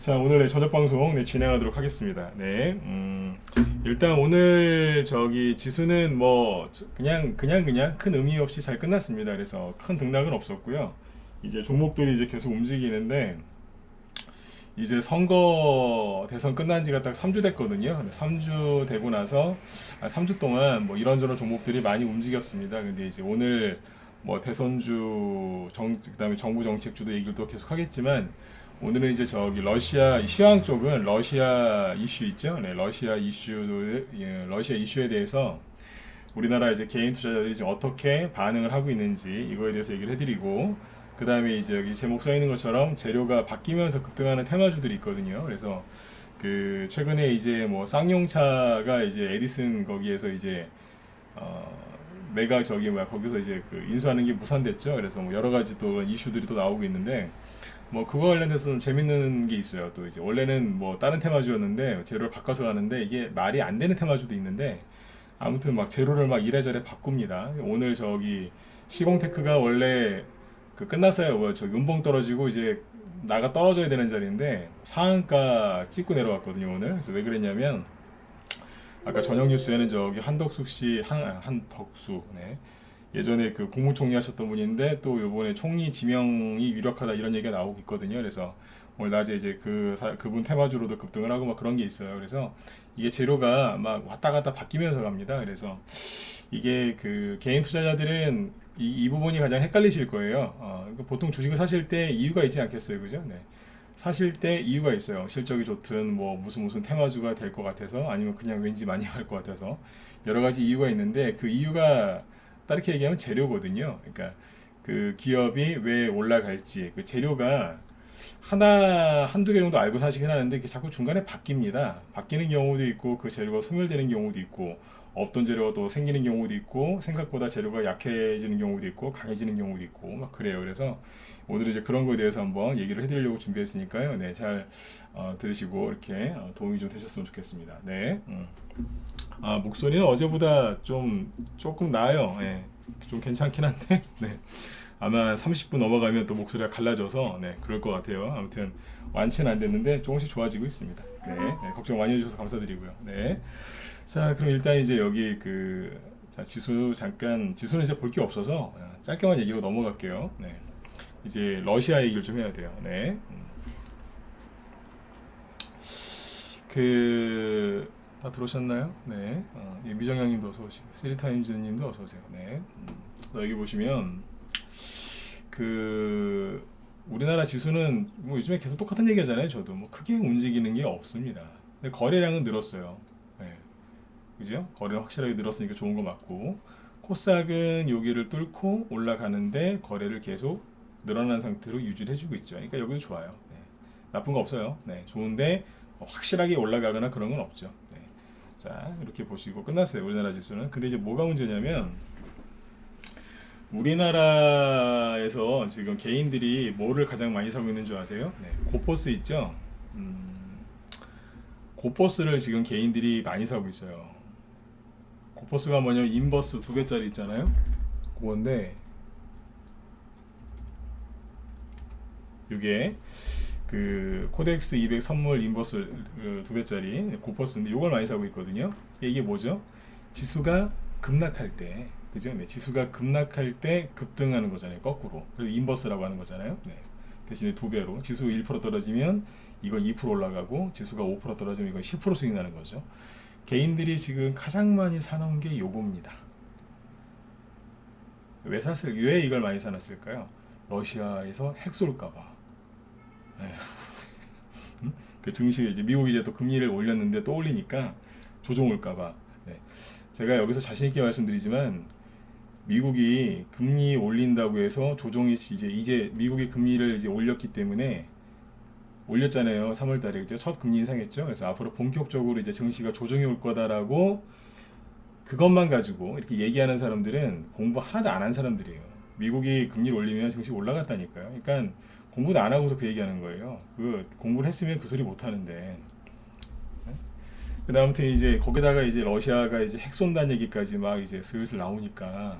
자, 오늘 저녁 방송 진행하도록 하겠습니다. 네, 일단 오늘 지수는 뭐 그냥 큰 의미 없이 잘 끝났습니다. 그래서 큰 등락은 없었고요. 이제 종목들이 이제 계속 움직이는데 이제 선거 대선 끝난 지가 딱 3주 됐거든요. 근데 3주 되고 나서 3주 동안 뭐 이런저런 종목들이 많이 움직였습니다. 근데 이제 오늘 뭐 대선주 그다음에 정부 정책주도 얘기를 또 계속 하겠지만 오늘은 이제 러시아 시황 쪽은 러시아 이슈 있죠. 네, 러시아 이슈에 대해서 우리나라 이제 개인 투자자들이 지금 어떻게 반응을 하고 있는지 이거에 대해서 얘기를 해드리고 그 다음에 이제 여기 제목 써 있는 것처럼 재료가 바뀌면서 급등하는 테마주들이 있거든요. 그래서 그 최근에 이제 뭐 쌍용차가 이제 에디슨 거기에서 이제 어 메가 거기서 이제 그 인수하는 게 무산됐죠. 그래서 뭐 여러 가지 또 이슈들이 또 나오고 있는데 뭐 그거 관련해서 좀 재밌는 게 있어요. 또 이제 원래는 뭐 다른 테마주였는데 재료를 바꿔서 가는데 이게 말이 안 되는 테마주도 있는데 아무튼 막 재료를 막 이래저래 바꿉니다. 오늘 시공테크가 원래 그 끝났어요. 음봉 떨어지고 이제 나가 떨어져야 되는 자리인데 상한가 찍고 내려왔거든요 오늘. 그래서 왜 그랬냐면 아까 저녁 뉴스에는 한덕수 씨 한덕수 네. 예전에 그 국무총리 하셨던 분인데 또 요번에 총리 지명이 유력하다 이런 얘기가 나오고 있거든요. 그래서 오늘 낮에 이제 그분 테마주로도 급등을 하고 막 그런 게 있어요. 그래서 이게 재료가 막 왔다 갔다 바뀌면서 갑니다. 그래서 이게 그 개인 투자자들은 이 부분이 가장 헷갈리실 거예요. 보통 주식을 사실 때 이유가 있지 않겠어요, 그죠? 네. 사실 때 이유가 있어요. 실적이 좋든 뭐 무슨 테마주가 될 것 같아서 아니면 그냥 왠지 많이 갈 것 같아서 여러 가지 이유가 있는데 그 이유가 다르게 얘기하면 재료거든요. 그러니까 그 기업이 왜 올라갈지 그 재료가 한두 개 정도 알고 사시긴 하는데 이게 자꾸 중간에 바뀝니다. 바뀌는 경우도 있고 그 재료가 소멸되는 경우도 있고 없던 재료가 또 생기는 경우도 있고 생각보다 재료가 약해지는 경우도 있고 강해지는 경우도 있고 막 그래요. 그래서 오늘은 이제 그런 거에 대해서 한번 얘기를 해드리려고 준비했으니까요. 네, 잘 들으시고 이렇게 도움이 좀 되셨으면 좋겠습니다. 네. 목소리는 어제보다 조금 나아요. 네, 좀 괜찮긴 한데, 네. 아마 30분 넘어가면 또 목소리가 갈라져서, 네, 그럴 것 같아요. 아무튼, 완치는 안 됐는데, 조금씩 좋아지고 있습니다. 네, 네, 걱정 많이 해주셔서 감사드리고요. 네. 자, 그럼 일단 이제 여기 지수는 이제 볼 게 없어서, 짧게만 얘기하고 넘어갈게요. 네. 이제 러시아 얘기를 좀 해야 돼요. 네. 다 들어오셨나요? 네. 예, 미정양님도 어서 오시고, 쓰리타임즈님도 어서 오세요. 네. 여기 보시면 우리나라 지수는 뭐 요즘에 계속 똑같은 얘기하잖아요. 저도 뭐 크게 움직이는 게 없습니다. 근데 거래량은 늘었어요. 네. 그죠? 거래는 확실하게 늘었으니까 좋은 거 맞고 코스닥은 여기를 뚫고 올라가는데 거래를 계속 늘어난 상태로 유지를 해주고 있죠. 그러니까 여기도 좋아요. 네. 나쁜 거 없어요. 네. 좋은데 확실하게 올라가거나 그런 건 없죠. 네. 자, 이렇게 보시고 끝났어요. 우리나라 지수는. 근데 이제 뭐가 문제냐면 우리나라에서 지금 개인들이 뭐를 가장 많이 사고 있는 줄 아세요? 네. 고포스 있죠? 고포스를 지금 개인들이 많이 사고 있어요. 고포스가 뭐냐면 인버스 2배짜리 있잖아요. 그건데 이게 그 코덱스 200 선물 인버스 2배짜리 고퍼스인데 이걸 많이 사고 있거든요. 이게 뭐죠? 지수가 급락할 때, 그죠? 네, 지수가 급락할 때 급등하는 거잖아요. 거꾸로. 그래서 인버스라고 하는 거잖아요. 네. 대신에 2배로 지수 1% 떨어지면 이건 2% 올라가고 지수가 5% 떨어지면 이건 10% 수익 나는 거죠. 개인들이 지금 가장 많이 사놓은 게 요겁니다. 왜 이걸 많이 사놨을까요? 러시아에서 핵 쏠까봐. 네. 그 증시 이제 미국이 이제 또 금리를 올렸는데 또 올리니까 조정 올까봐. 네. 제가 여기서 자신 있게 말씀드리지만 미국이 금리 올린다고 해서 조정이 이제 미국이 금리를 이제 올렸기 때문에 올렸잖아요. 3월달에 그죠? 첫 금리 인상했죠. 그래서 앞으로 본격적으로 이제 증시가 조정이 올 거다라고 그것만 가지고 이렇게 얘기하는 사람들은 공부 하나도 안 한 사람들이에요. 미국이 금리를 올리면 증시 올라갔다니까요. 그러니까 공부도 안 하고서 그 얘기하는 거예요. 공부를 했으면 그 소리 못 하는데. 그다음부터 이제 거기다가 이제 러시아가 이제 핵 쏜다는 얘기까지 막 이제 슬슬 나오니까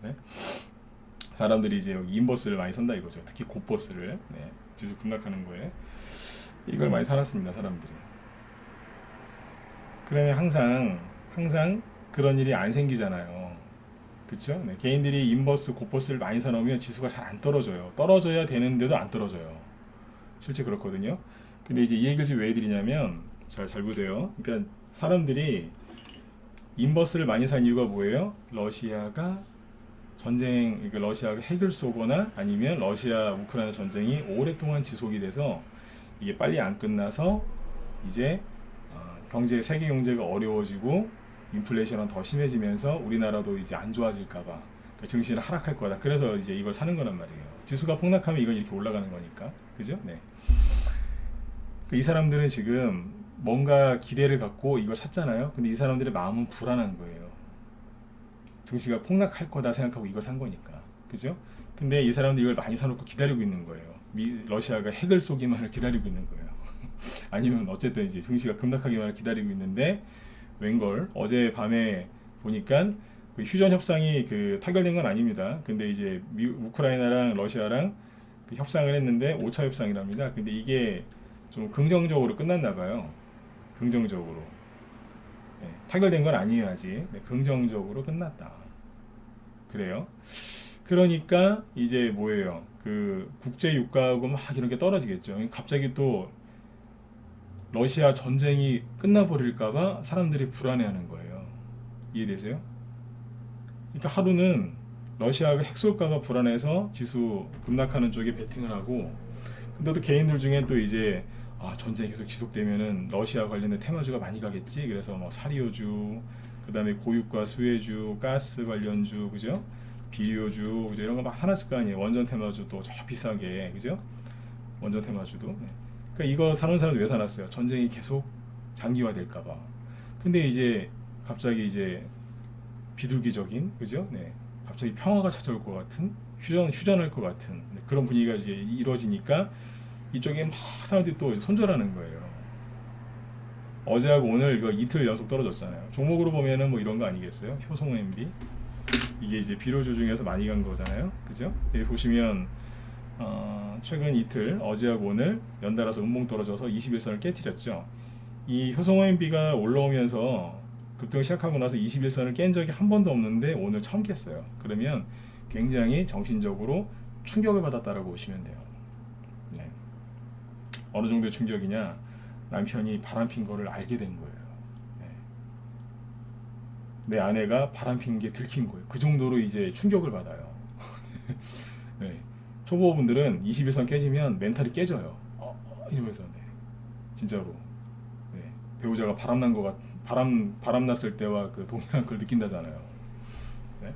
네? 사람들이 이제 여기 인버스를 많이 선다 이거죠. 특히 고버스를 네. 지수 급락하는 거에. 이걸 많이 살았습니다, 사람들이. 그러면 항상 그런 일이 안 생기잖아요. 그쵸? 네, 개인들이 인버스, 고퍼스를 많이 사놓으면 지수가 잘 안 떨어져요. 떨어져야 되는데도 안 떨어져요. 실제 그렇거든요. 근데 이제 이 얘기를 지금 왜 해드리냐면, 잘 보세요. 그러니까 사람들이 인버스를 많이 산 이유가 뭐예요? 러시아가 그러니까 러시아가 핵을 쏘거나 아니면 러시아 우크라이나 전쟁이 오랫동안 지속이 돼서 이게 빨리 안 끝나서 이제 세계 경제가 어려워지고 인플레이션은 더 심해지면서 우리나라도 이제 안 좋아질까봐 그러니까 증시는 하락할 거다. 그래서 이제 이걸 사는 거란 말이에요. 지수가 폭락하면 이건 이렇게 올라가는 거니까, 그죠? 네. 이 사람들은 지금 뭔가 기대를 갖고 이걸 샀잖아요. 근데 이 사람들의 마음은 불안한 거예요. 증시가 폭락할 거다 생각하고 이걸 산 거니까, 그죠? 근데 이 사람들 이걸 많이 사놓고 기다리고 있는 거예요. 러시아가 핵을 쏘기만을 기다리고 있는 거예요. 아니면 어쨌든 이제 증시가 급락하기만을 기다리고 있는데 웬걸 어제 밤에 보니까 그 휴전 협상이 타결된 건 아닙니다. 근데 이제 우크라이나랑 러시아랑 그 협상을 했는데 5차 협상이랍니다. 근데 이게 좀 긍정적으로 끝났나 봐요. 긍정적으로. 네, 타결된 건 아니에요 아직. 네, 긍정적으로 끝났다. 그래요. 그러니까 이제 뭐예요? 국제 유가하고 막 이런 게 떨어지겠죠. 갑자기 또 러시아 전쟁이 끝나버릴까봐 사람들이 불안해하는 거예요. 이해되세요? 그러니까 하루는 러시아가 핵 쏠까봐 불안해서 지수 급락하는 쪽에 베팅을 하고, 근데 또 개인들 중에 또 이제 전쟁이 계속 지속되면은 러시아 관련된 테마주가 많이 가겠지. 그래서 뭐 사리오주, 그다음에 고유가 수혜주, 가스 관련주, 그죠? 비료주, 그죠? 이런 거 막 사놨을 거 아니에요. 원전 테마주 또 저 비싸게, 그죠? 원전 테마주도. 네. 그러니까 이거 사는 사람들 왜 사놨어요? 전쟁이 계속 장기화될까봐. 근데 이제 갑자기 이제 비둘기적인, 그죠? 네. 갑자기 평화가 찾아올 것 같은, 휴전할 것 같은 그런 분위기가 이제 이루어지니까 이쪽에 막 사람들이 또 손절하는 거예요. 어제하고 오늘 이거 이틀 연속 떨어졌잖아요. 종목으로 보면은 뭐 이런 거 아니겠어요? 효성MB 이게 이제 비료주 중에서 많이 간 거잖아요. 그죠? 여기 보시면 최근 이틀 어제하고 오늘 연달아서 음봉 떨어져서 21선을 깨뜨렸죠. 이 효성MB가 올라오면서 급등 시작하고 나서 21선을 깬 적이 한 번도 없는데 오늘 처음 깼어요. 그러면 굉장히 정신적으로 충격을 받았다라고 보시면 돼요. 네. 어느 정도의 충격이냐? 남편이 바람핀 거를 알게 된 거예요. 네. 내 아내가 바람핀 게 들킨 거예요. 그 정도로 이제 충격을 받아요. 네. 초보분들은 21선 깨지면 멘탈이 깨져요. 이러면서 네. 진짜로 네. 배우자가 바람 났을 때와 동일한 걸 느낀다잖아요. 네.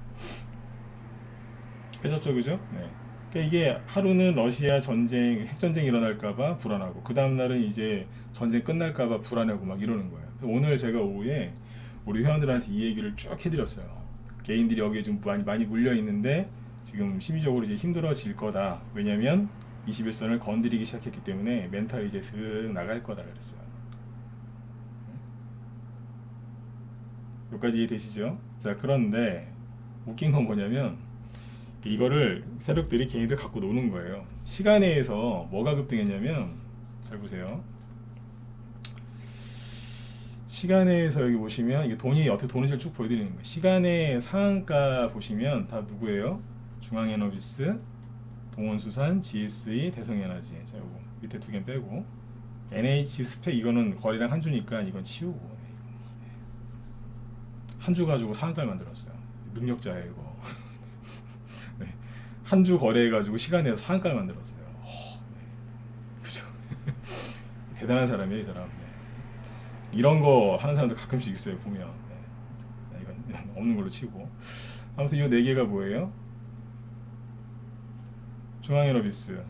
그렇죠, 그죠? 네. 그러니까 이게 하루는 러시아 핵전쟁이 일어날까봐 불안하고, 그 다음날은 이제 전쟁 끝날까봐 불안하고 막 이러는 거예요. 오늘 제가 오후에 우리 회원들한테 이 얘기를 쭉 해드렸어요. 개인들이 여기에 좀 많이 물려 있는데 지금 심리적으로 이제 힘들어질 거다. 왜냐면 21선을 건드리기 시작했기 때문에 멘탈이 이제 슥 나갈 거다 그랬어요. 여기까지 이해되시죠? 자, 그런데 웃긴 건 뭐냐면 이거를 세력들이 개인들 갖고 노는 거예요. 시간에서 뭐가 급등했냐면, 잘 보세요. 시간에서 여기 보시면 이게 돈이 어떻게 도는지를 쭉 보여드리는 거예요. 시간의 상한가 보시면 다 누구예요? 중앙에너비스, 동원수산, GSE, 대성에너지. 자, 요거 밑에 두 개 빼고 NH 스펙 이거는 거래량 한 주니까 이건 치우고, 한 주 가지고 상한가를 만들었어요. 능력자예요 이거. 네. 한 주 거래해가지고 시간에서 상한가를 만들었어요. 네. 그죠? 대단한 사람이에요, 이 사람. 네. 이런 거 하는 사람들 가끔씩 있어요, 보면. 네. 이건 없는 걸로 치고. 아무튼 이 네 개가 뭐예요? 중앙에너비스,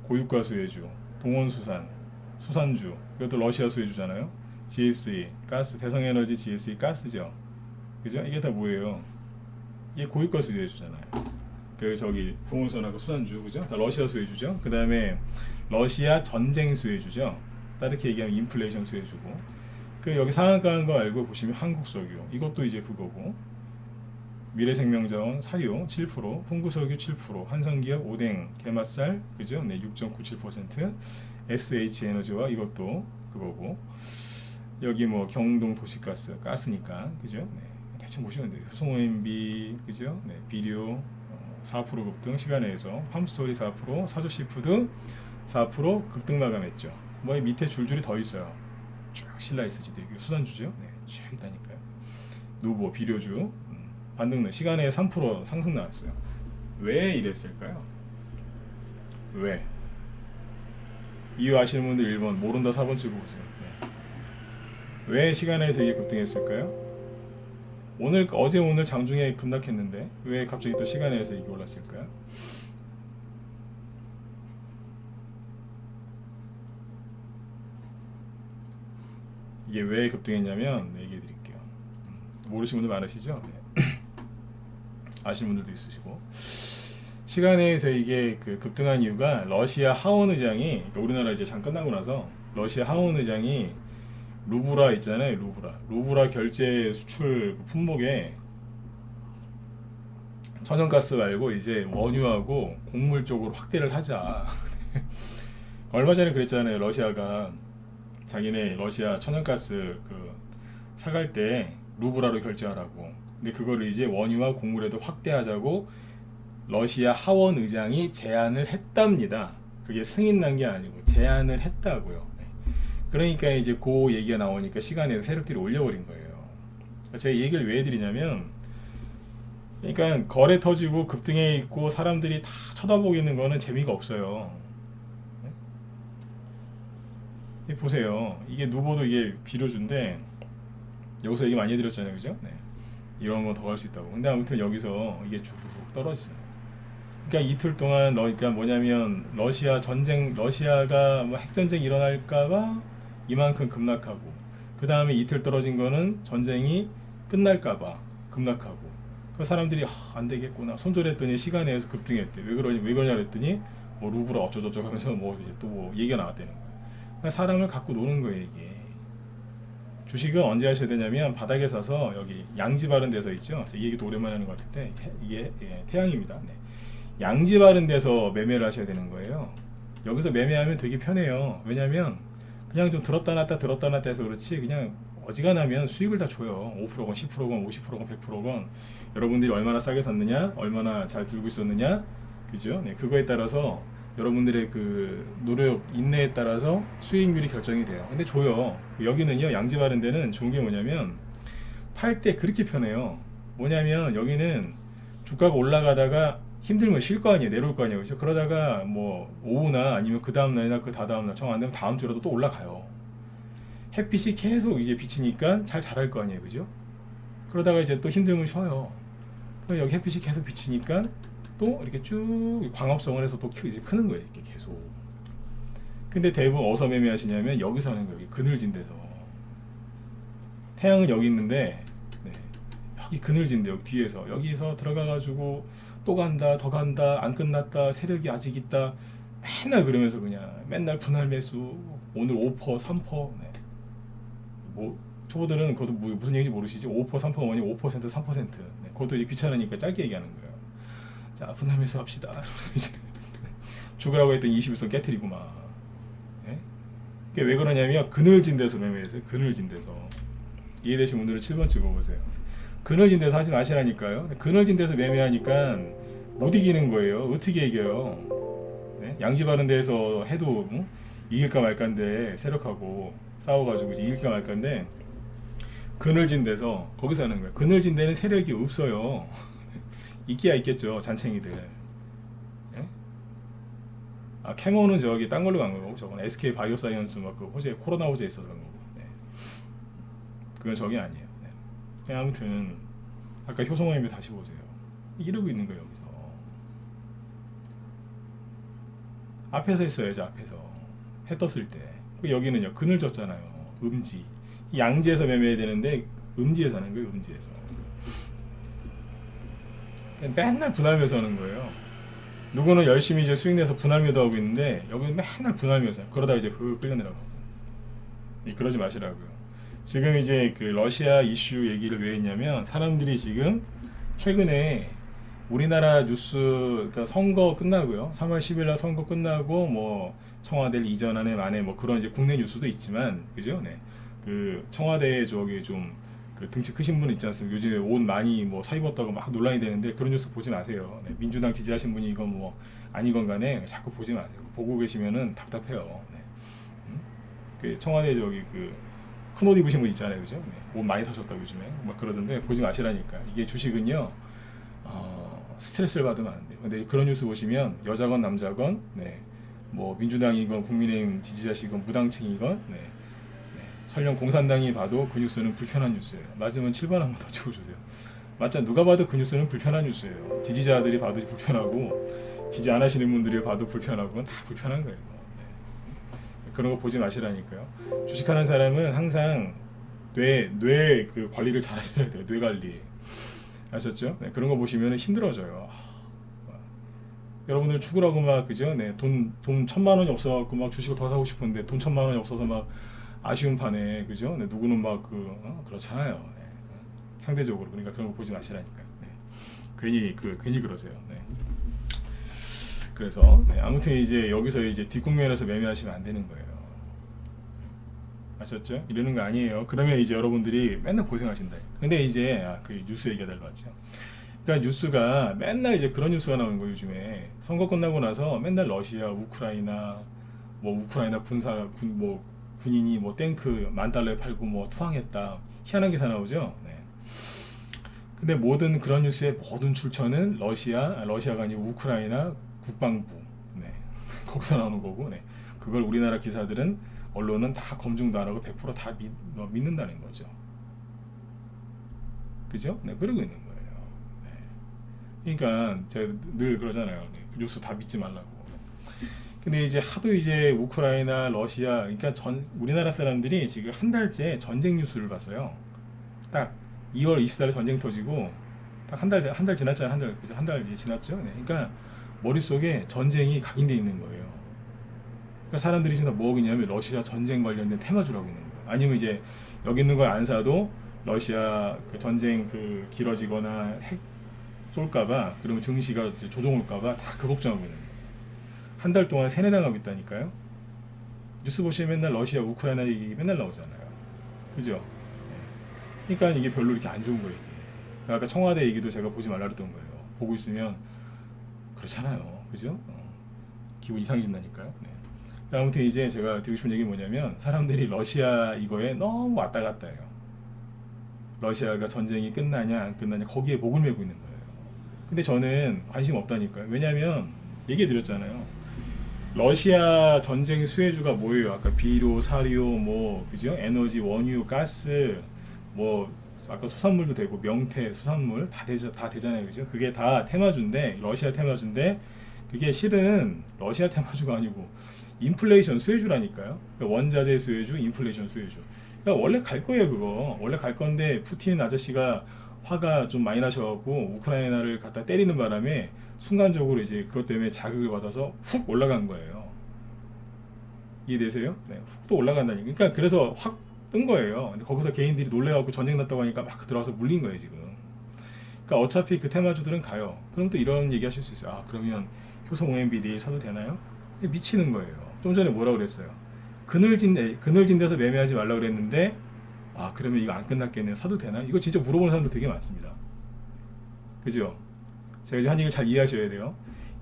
고유가 수혜주, 동원수산, 수산주, 이것도 러시아 수혜주잖아요. GSE, 가스, 대성에너지 GSE 가스죠. 그죠? 이게 다 뭐예요? 이게 고유가 수혜주잖아요. 동원수산하고 수산주, 그죠? 다 러시아 수혜주죠. 그 다음에 러시아 전쟁 수혜주죠. 다르게 얘기하면 인플레이션 수혜주고. 여기 상한가 하는 거 알고 보시면 한국석유, 이것도 이제 그거고. 미래생명자원 사료 7%, 풍부석유 7%, 한성기업 오뎅 게맛살 그죠? 네, 6.97%, SH에너지와 이것도 그거고 여기 뭐 경동 도시가스 가스니까 그죠? 네, 대충 보시면 돼요. 효성OMB 그죠? 네, 비료 4% 급등 시간에서 팜스토리 4%, 사조시푸드 4% 급등 마감했죠. 뭐 밑에 줄줄이 더 있어요. 쭉 실라 있으시죠. 이게 수산주죠. 네, 쭉 있다니까요. 누보 비료주 반등 시간에 3% 상승 나왔어요. 왜 이랬을까요? 왜? 이유 아시는 분들 1번 모른다 4번 찍어 보세요. 네. 왜 시간에서 이게 급등했을까요? 어제 오늘 장중에 급락했는데 왜 갑자기 또 시간에서 이게 올랐을까요? 이게 왜 급등했냐면 얘기해 드릴게요. 모르시는 분들 많으시죠? 네. 아시는 분들도 있으시고 시간에서 이게 그 급등한 이유가 러시아 하원 의장이 그러니까 우리나라 이제 장 끝나고 나서 러시아 하원 의장이 루브라 있잖아요. 루브라 결제 수출 품목에 천연가스 말고 이제 원유하고 곡물 쪽으로 확대를 하자. 얼마 전에 그랬잖아요. 러시아가 자기네 러시아 천연가스 그 사갈 때 루브라로 결제하라고. 근데 그거를 이제 원유와 곡물에도 확대하자고 러시아 하원 의장이 제안을 했답니다. 그게 승인 난 게 아니고 제안을 했다고요. 그러니까 이제 그 얘기가 나오니까 시간에 세력들이 올려버린 거예요. 제가 이 얘기를 왜 해드리냐면, 그러니까 거래 터지고 급등해 있고 사람들이 다 쳐다보고 있는 거는 재미가 없어요. 보세요. 이게 누보도 이게 비료주인데 여기서 얘기 많이 해드렸잖아요, 그죠? 네. 이런 거 더 갈 수 있다고. 근데 아무튼 여기서 이게 쭉 떨어지잖아요. 그러니까 이틀 동안 그러니까 뭐냐면 러시아가 뭐 핵전쟁 일어날까봐 이만큼 급락하고 그 다음에 이틀 떨어진 거는 전쟁이 끝날까봐 급락하고 그 사람들이 안 되겠구나 손절했더니 시간에서 급등했대. 왜 그러냐 그랬더니 뭐 루브라 어쩌저쩌 하면서 뭐 이제 또 뭐 얘기가 나왔다는 거예요. 그러니까 사람을 갖고 노는 거예요 이게. 주식은 언제 하셔야 되냐면 바닥에 사서 여기 양지 바른 데서 있죠. 이 얘기도 오랜만에 하는 것 같은데 이게 태양입니다. 네. 양지 바른 데서 매매를 하셔야 되는 거예요. 여기서 매매하면 되게 편해요. 왜냐면 그냥 좀 들었다 놨다 해서 그렇지 그냥 어지간하면 수익을 다 줘요. 5%건 10%건 50%건 100%건 여러분들이 얼마나 싸게 샀느냐 얼마나 잘 들고 있었느냐 그죠? 네, 그거에 따라서 여러분들의 그 노력 인내에 따라서 수익률이 결정이 돼요. 근데 줘요. 여기는요 양지 바른 데는 좋은 게 뭐냐면 팔 때 그렇게 편해요. 뭐냐면 여기는 주가가 올라가다가 힘들면 쉴 거 아니에요. 내려올 거 아니에요. 그렇죠? 그러다가 뭐 오후나 아니면 그 다음 날이나 그 다다음 날 정 안 되면 다음 주라도 또 올라가요. 햇빛이 계속 이제 비치니까 잘 자랄 거 아니에요. 그죠? 그러다가 이제 또 힘들면 쉬어요. 그럼 여기 햇빛이 계속 비치니까 또 이렇게 쭉 광합성을 해서 또 이제 크는 거예요. 이렇게 계속. 근데 대부분 어디서 매매하시냐면 여기서 하는 거예요. 그늘진 데서. 태양은 여기 있는데 네. 여기 그늘진 데 여기 뒤에서 여기서 들어가가지고 또 간다 더 간다 안 끝났다 세력이 아직 있다 맨날 그러면서 그냥 맨날 분할 매수 오늘 5% 3% 네. 뭐 초보들은 그것도 무슨 얘기인지 모르시죠. 5% 3%가 뭐니 5% 3% 네. 그것도 이제 귀찮으니까 짧게 얘기하는 거예요. 자 분할 매수 합시다. 이제 죽으라고 했더니 21선 깨트리고 막 네? 그게 왜 그러냐면 그늘진 데서 매매해서 그늘진 데서 이해되신 분들은 7번 찍어보세요. 그늘진 데서 하지 마시라니까요. 그늘진 데서 매매하니까 못 이기는 거예요. 어떻게 이겨요? 네? 양지 바른 데서 해도 이길까 말까인데 세력하고 싸워가지고 이길까 말까인데 그늘진 데서 거기서 하는 거예요. 그늘진 데는 세력이 없어요. 있기야 있겠죠. 잔챙이들. 네? 아 캐모는 저기 딴 걸로 간 거고 저건 SK 바이오사이언스 막 그 호재 코로나 호재 있어서 간 거고. 네. 그건 저게 아니에요. 아무튼 아까 효성OMB 다시 보세요. 이러고 있는 거예요. 여기서 앞에서 했어야죠. 앞에서 해 떴을 때 여기는요 그늘졌잖아요. 음지 양지에서 매매해야 되는데 음지에서 하는 거예요. 음지에서 맨날 분할매수 하는 거예요. 누구는 열심히 이제 수익 내서 분할매도 하고 있는데 여기는 맨날 분할매수 그러다 이제 끌려 내려가고 그러지 마시라고요. 지금 이제 그 러시아 이슈 얘기를 왜 했냐면 사람들이 지금 최근에 우리나라 뉴스, 그러니까 선거 끝나고요. 3월 10일 날 선거 끝나고 뭐 청와대를 이전하는 만에 뭐 그런 이제 국내 뉴스도 있지만, 그죠? 네. 그 청와대에 저기 좀 그 등치 크신 분 있지 않습니까? 요즘에 옷 많이 뭐 사 입었다고 막 논란이 되는데 그런 뉴스 보지 마세요. 네. 민주당 지지하신 분이 이건 뭐 아니건 간에 자꾸 보지 마세요. 보고 계시면은 답답해요. 네. 그 청와대 저기 그 큰 옷 입으신 분 있잖아요, 그죠? 네. 옷 많이 사셨다고 요즘에 막 그러던데 보지 마시라니까. 이게 주식은요, 스트레스를 받으면 안 돼요. 근데 그런 뉴스 보시면 여자건 남자건, 네, 뭐 민주당이건 국민의힘 지지자시건 무당층이건, 네, 네, 설령 공산당이 봐도 그 뉴스는 불편한 뉴스예요. 맞으면 7번 한번 더 찍어주세요. 맞자, 누가 봐도 그 뉴스는 불편한 뉴스예요. 지지자들이 봐도 불편하고 지지 안 하시는 분들이 봐도 불편하고 다 불편한 거예요. 그런 거 보지 마시라니까요. 주식하는 사람은 항상 뇌 그 관리를 잘 해야 돼요. 뇌 관리. 아셨죠? 네, 그런 거 보시면 힘들어져요. 여러분들 죽으라고 막, 그죠? 네, 돈 1,000만 원이 없어갖고 막 주식을 더 사고 싶은데 돈 1,000만 원이 없어서 막 아쉬운 판에, 그죠? 네, 누구는 막 그렇잖아요. 네, 상대적으로. 그러니까 그런 거 보지 마시라니까요. 네, 괜히 그러세요. 네. 그래서 네, 아무튼 이제 여기서 이제 뒷국면에서 매매하시면 안 되는 거예요. 아셨죠? 이러는 거 아니에요. 그러면 이제 여러분들이 맨날 고생하신다. 근데 이제 그 뉴스 얘기하다가 왔죠. 그러니까 뉴스가 맨날 이제 그런 뉴스가 나오는 거예요. 요즘에 선거 끝나고 나서 맨날 러시아, 우크라이나, 뭐 우크라이나 뭐 군인이 뭐 탱크 10,000달러에 팔고 뭐 투항했다. 희한한 기사 나오죠. 네. 근데 모든 그런 뉴스의 모든 출처는 러시아가 아니고 우크라이나 국방부, 네. 거기서 나오는 거고, 네. 그걸 우리나라 기사들은 언론은 다 검증도 안 하고 100%다 믿는다는 거죠. 그죠? 네, 그러고 있는 거예요. 네. 그러니까 제가 늘 그러잖아요. 네, 뉴스 다 믿지 말라고. 근데 이제 하도 이제 우크라이나, 러시아, 그러니까 우리나라 사람들이 지금 한 달째 전쟁 뉴스를 봤어요. 딱 2월 24일 전쟁 터지고 딱 한 달 지났잖아요. 한 달 이제 지났죠. 네. 그러니까 머릿속에 전쟁이 각인돼 있는 거예요. 그러니까 사람들이 지금 뭐 하겠냐면 러시아 전쟁 관련된 테마주를 하고 있는 거예요. 아니면 이제 여기 있는 걸 안 사도 러시아 그 전쟁 그 길어지거나 핵 쏠까봐, 그러면 증시가 이제 조정올까봐 다 그 걱정하고 있는 거예요. 한 달 동안 세뇌당하고 있다니까요. 뉴스 보시면 맨날 러시아, 우크라이나 얘기 맨날 나오잖아요. 그죠? 그러니까 이게 별로 이렇게 안 좋은 거예요. 이게. 아까 청와대 얘기도 제가 보지 말라 그랬던 거예요. 보고 있으면 그렇잖아요. 그죠? 기분 이상해진다니까요. 네. 아무튼 이제 제가 드리고 싶은 얘기 뭐냐면 사람들이 러시아 이거에 너무 왔다 갔다 해요. 러시아가 전쟁이 끝나냐 안 끝나냐 거기에 목을 메고 있는 거예요. 근데 저는 관심 없다니까요. 왜냐면 얘기해 드렸잖아요. 러시아 전쟁 수혜주가 뭐예요? 아까 비료, 사료, 뭐 그죠? 에너지, 원유, 가스, 뭐 아까 수산물도 되고 명태, 수산물 다 되잖아요, 그죠? 그게 다 테마주인데 러시아 테마주인데 그게 실은 러시아 테마주가 아니고 인플레이션 수혜주라니까요. 원자재 수혜주, 인플레이션 수혜주. 그러니까 원래 갈 거예요, 그거. 원래 갈 건데 푸틴 아저씨가 화가 좀 많이 나셔갖고 우크라이나를 갖다 때리는 바람에 순간적으로 이제 그것 때문에 자극을 받아서 훅 올라간 거예요. 이해되세요? 네, 훅 또 올라간다니까. 그러니까 그래서 확 뜬 거예요. 근데 거기서 개인들이 놀래갖고 전쟁 났다고 하니까 막 들어가서 물린 거예요, 지금. 그러니까 어차피 그 테마주들은 가요. 그럼 또 이런 얘기 하실 수 있어요. 아, 그러면 효성 OMB 내일 사도 되나요? 미치는 거예요. 좀 전에 뭐라 그랬어요? 그늘진 데서 매매하지 말라 그랬는데, 아, 그러면 이거 안 끝났겠네. 사도 되나? 이거 진짜 물어보는 사람도 되게 많습니다. 그죠? 제가 이제 한 얘기를 잘 이해하셔야 돼요.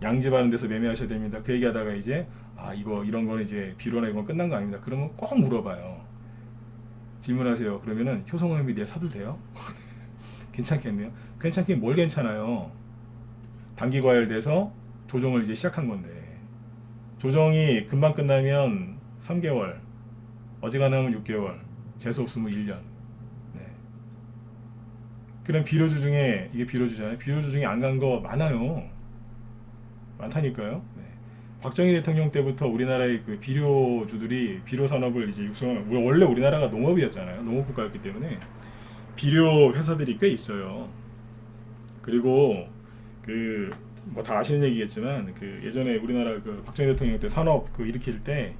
양지바른 데서 매매하셔야 됩니다. 그 얘기하다가 이제 이런 거는 이제 비료나 이건 끝난 거 아닙니다. 그러면 꼭 물어봐요. 질문하세요. 그러면은 효성 OMB 내일 사도 돼요? 괜찮겠네요. 괜찮긴 뭘 괜찮아요. 단기 과열돼서 조정을 이제 시작한 건데 조정이 금방 끝나면 3개월, 어지간하면 6개월, 재수 없으면 1년. 네. 그럼 비료주 중에 이게 비료주잖아요. 비료주 중에 안 간 거 많아요. 많다니까요. 네. 박정희 대통령 때부터 우리나라의 그 비료주들이 비료 산업을 이제 원래 우리나라가 농업이었잖아요. 농업국가였기 때문에 비료 회사들이 꽤 있어요. 그리고 그 뭐 다 아시는 얘기겠지만 그 예전에 우리나라 그 박정희 대통령 때 산업 그 일으킬 때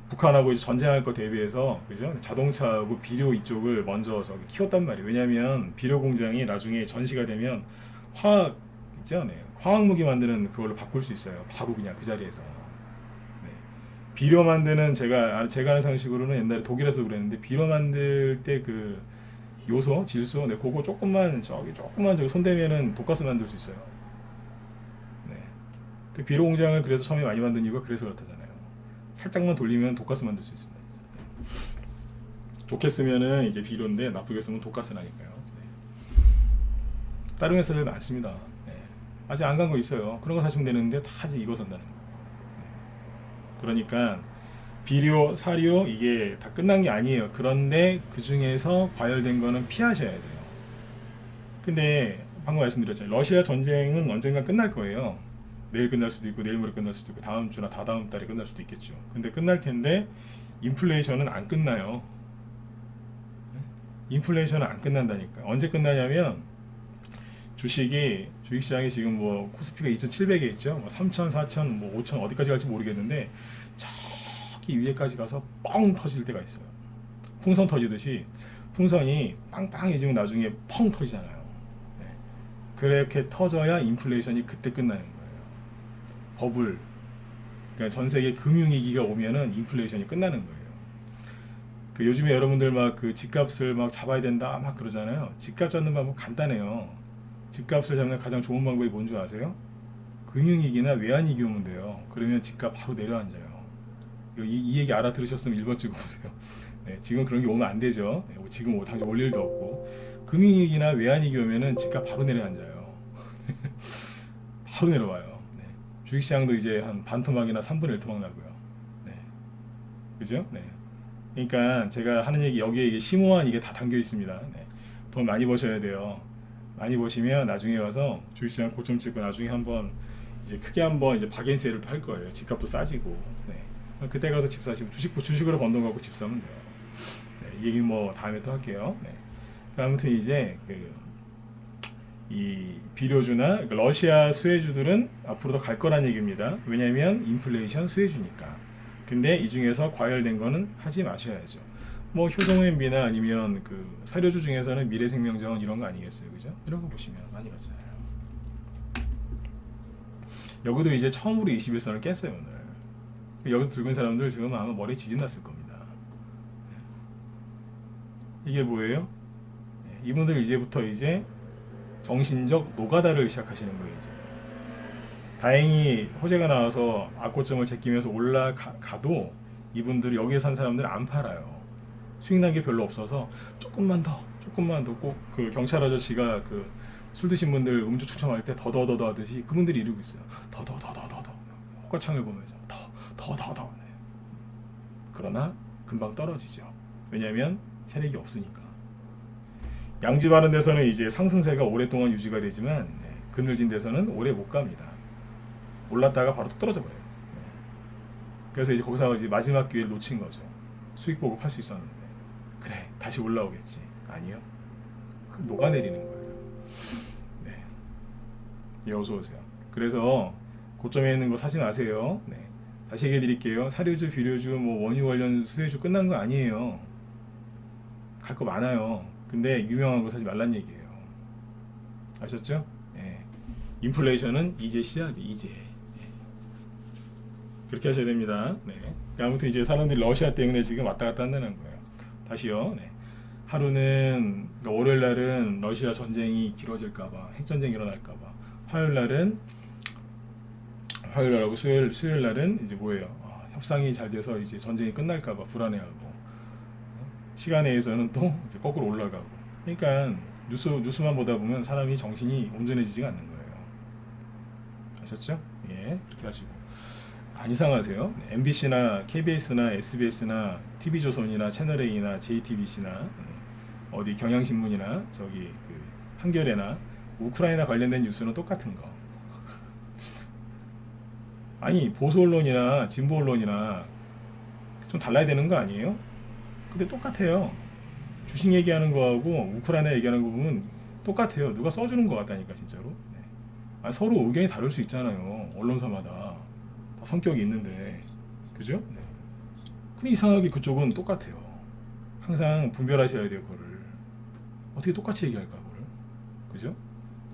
북한하고 이제 전쟁할 거 대비해서 그죠? 자동차하고 비료 이쪽을 먼저 저기 키웠단 말이에요. 왜냐하면 비료 공장이 나중에 전시가 되면 화학 있죠, 네. 화학 무기 만드는 그걸로 바꿀 수 있어요. 바로 그냥 그 자리에서. 네. 비료 만드는 제가 아는 상식으로는 옛날에 독일에서 그랬는데 비료 만들 때 그 요소, 질소, 네, 그거 조금만 저기 손대면은 독가스 만들 수 있어요. 네. 그 비료 공장을 그래서 처음에 많이 만든 이유가 그래서 그렇다잖아요. 살짝만 돌리면 독가스 만들 수 있습니다. 좋게 쓰면은 이제 비료인데 나쁘게 쓰면 독가스 나니까요. 네. 다른 회사들 많습니다. 네. 아직 안 간 거 있어요. 그런 거 사시면 되는데 다 이제 이거 산다는 거. 그러니까 비료, 사료 이게 다 끝난 게 아니에요. 그런데 그 중에서 과열된 거는 피하셔야 돼요. 근데 방금 말씀드렸잖아요. 러시아 전쟁은 언젠가 끝날 거예요. 내일 끝날 수도 있고 내일 모레 끝날 수도 있고 다음 주나 다다음 달에 끝날 수도 있겠죠. 근데 끝날 텐데 인플레이션은 안 끝나요. 인플레이션은 안 끝난다니까. 언제 끝나냐면 주식시장이 지금 뭐 코스피가 2,700에 있죠. 뭐 3,000, 4,000, 뭐 5,000 어디까지 갈지 모르겠는데 저기 위에까지 가서 뻥 터질 때가 있어요. 풍선 터지듯이 풍선이 빵빵해지면 나중에 펑 터지잖아요. 네. 그렇게 터져야 인플레이션이 그때 끝나는 거예요. 버블, 그러니까 전 세계 금융위기가 오면은 인플레이션이 끝나는 거예요. 그 요즘에 여러분들 막 그 집값을 막 잡아야 된다 막 그러잖아요. 집값 잡는 방법 간단해요. 집값을 잡는 가장 좋은 방법이 뭔 줄 아세요? 금융위기나 외환위기 오면 돼요. 그러면 집값 바로 내려앉아요. 이 얘기 알아들으셨으면 1번 찍어보세요. 네, 지금 그런 게 오면 안 되죠. 네, 지금 당장 올 일도 없고. 금융위기나 외환위기 오면은 집값 바로 내려앉아요. 바로 내려와요. 네. 주식시장도 이제 한 반토막이나 3분의 1 토막 나고요. 네. 그죠? 네. 그러니까 제가 하는 얘기 여기에 이게 심오한 이게 다 담겨 있습니다. 네. 돈 많이 버셔야 돼요. 많이 버시면 나중에 와서 주식시장 고점 찍고 나중에 한번 이제 크게 한번 이제 박앤세일도 할 거예요. 집값도 싸지고. 네. 그때 가서 집 사시면 주식으로 번 돈 갖고 집 사면 돼요. 네. 이 얘기 뭐 다음에 또 할게요. 네. 아무튼 이제 이 비료주나 그러니까 러시아 수혜주들은 앞으로 더 갈 거란 얘기입니다. 왜냐하면 인플레이션 수혜주니까. 근데 이 중에서 과열된 거는 하지 마셔야죠. 뭐 효동NB나 아니면 그 사료주 중에서는 미래생명자원 이런 거 아니겠어요, 그죠? 이런 거 보시면 많이 봤잖아요. 여기도 이제 처음으로 21선을 깼어요 오늘. 여기서 들고 있는 사람들 지금 아마 머리에 지진 났을 겁니다. 이게 뭐예요? 이분들 이제부터 이제 정신적 노가다를 시작하시는 거예요. 이제. 다행히 호재가 나와서 악고점을 제끼면서 올라가도 이분들이 여기에 산 사람들은 안 팔아요. 수익 난 게 별로 없어서 조금만 더 꼭 그 경찰 아저씨가 그 술 드신 분들 음주 추첨할 때 더더더더 하듯이 그분들이 이러고 있어요. 더더더더더 호가창을 보면서 더더더더. 네. 그러나 금방 떨어지죠. 왜냐하면 세력이 없으니까. 양지바른 데서는 이제 상승세가 오랫동안 유지가 되지만 그늘진 데서는 오래 못 갑니다. 올랐다가 바로 뚝 떨어져 버려요. 그래서 이제 거기서 이제 마지막 기회를 놓친 거죠. 수익 보고 팔 수 있었는데 그래 다시 올라오겠지. 아니요. 녹아내리는 거예요. 네. 예, 어서 오세요. 그래서 고점에 있는 거 사지 마세요. 네. 다시 얘기해 드릴게요. 사료주, 비료주, 뭐 원유 관련 수혜주 끝난 거 아니에요. 갈 거 많아요. 근데 유명한 거 사지 말란 얘기예요. 아셨죠? 예. 인플레이션은 이제 시작이 이제. 예. 그렇게 하셔야 됩니다. 네. 아무튼 이제 사람들이 러시아 때문에 지금 왔다 갔다 한다는 거예요. 다시요. 네. 하루는 그러니까 월요일 날은 러시아 전쟁이 길어질까봐 핵전쟁이 일어날까봐 화요일 날하고 수요일 날은 이제 뭐예요? 협상이 잘 돼서 이제 전쟁이 끝날까봐 불안해하고 시간에 의해서는 또 이제 거꾸로 올라가고. 그러니까 뉴스만 보다 보면 사람이 정신이 온전해지지가 않는 거예요. 아셨죠? 예, 그렇게 하시고 안 이상하세요? MBC나 KBS나 SBS나 TV조선이나 채널A나 JTBC나 어디 경향신문이나 저기 그 한겨레나 우크라이나 관련된 뉴스는 똑같은 거. 아니 보수 언론이나 진보 언론이나 좀 달라야 되는 거 아니에요? 근데 똑같아요. 주식 얘기하는 거하고 우크라이나 얘기하는 거 보면 똑같아요. 누가 써주는 거 같다니까 진짜로. 네. 아니, 서로 의견이 다를 수 있잖아요. 언론사마다 다 성격이 있는데, 그죠? 네. 근데 이상하게 그쪽은 똑같아요. 항상 분별하셔야 돼요. 그거를 어떻게 똑같이 얘기할까 그걸, 그죠?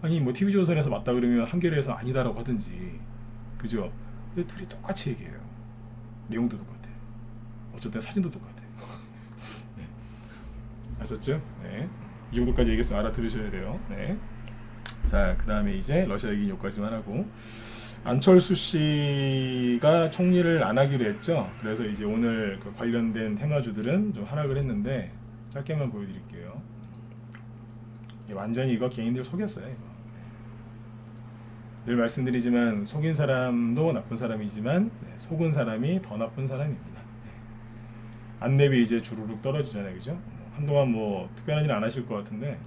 아니 뭐 TV조선에서 맞다 그러면 한겨레에서 아니다라고 하든지, 그죠? 근데 둘이 똑같이 얘기해요. 내용도 똑같아. 어쩔 땐 사진도 똑같아. 네. 아셨죠? 네. 이 정도까지 얘기해서 알아들으셔야 돼요. 네. 자, 그 다음에 이제 러시아 얘기 여기까지만 하고, 안철수 씨가 총리를 안 하기로 했죠. 그래서 이제 오늘 그 관련된 테마주들은 좀 하락을 했는데, 짧게만 보여드릴게요. 완전히 이거 개인들 속였어요. 이거. 늘 말씀드리지만 속인 사람도 나쁜 사람이지만 속은 사람이 더 나쁜 사람입니다. 안내비 이제 주르륵 떨어지잖아요, 그죠? 한동안 뭐 특별한 일 안 하실 것 같은데,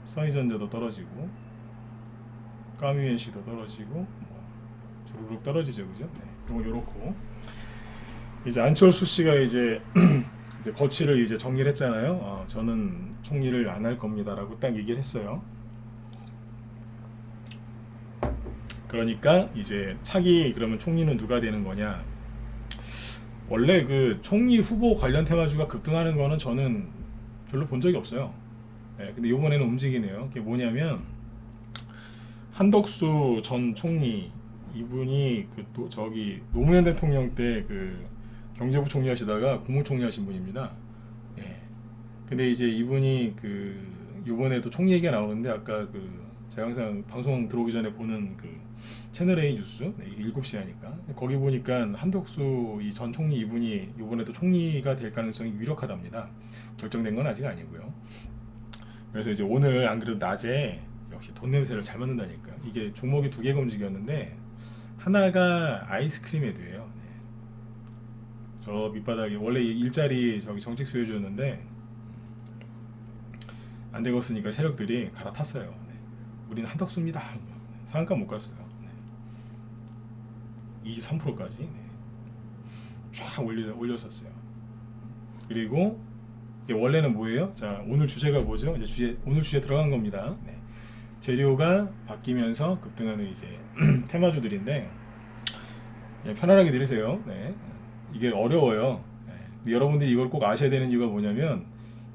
써니전자도 떨어지고 까뮤엔씨도 떨어지고 주르륵 떨어지죠, 그죠? 네, 요렇고 이제 안철수 씨가 이제 이제 거취를 이제 정리를 했잖아요. 저는 총리를 안 할 겁니다라고 딱 얘기를 했어요. 그러니까 이제 차기 그러면 총리는 누가 되는 거냐? 원래 그 총리 후보 관련 테마주가 급등하는 거는 저는 별로 본 적이 없어요. 네, 근데 이번에는 움직이네요. 그게 뭐냐면 한덕수 전 총리, 이분이 그 저기 노무현 대통령 때 그 경제부 총리 하시다가 국무총리 하신 분입니다. 예. 근데 이제 이분이 그 이번에도 총리 얘기가 나오는데, 아까 그 제가 항상 방송 들어오기 전에 보는 그 채널 A 뉴스, 7시 하니까 거기 보니까 한덕수 이 전 총리 이분이 이번에도 총리가 될 가능성이 유력하답니다. 결정된 건 아직 아니고요. 그래서 이제 오늘 안 그래도 낮에 역시 돈 냄새를 잘 맡는다니까. 이게 종목이 두 개가 움직였는데 하나가 아이스크림 헤드예요. 네. 저 밑바닥에 원래 일자리 저기 정책 수혜주였는데 안 되겠으니까 세력들이 갈아탔어요. 네. 우리는 한덕수입니다. 상한가 못 갔어요. 네. 23%까지 네. 쫙 올렸었어요. 그리고 이게 원래는 뭐예요? 자, 오늘 주제가 뭐죠? 이제 오늘 주제 들어간 겁니다. 네. 재료가 바뀌면서 급등하는 이제 테마주들인데, 네, 편안하게 들으세요. 네. 이게 어려워요. 네. 여러분들이 이걸 꼭 아셔야 되는 이유가 뭐냐면,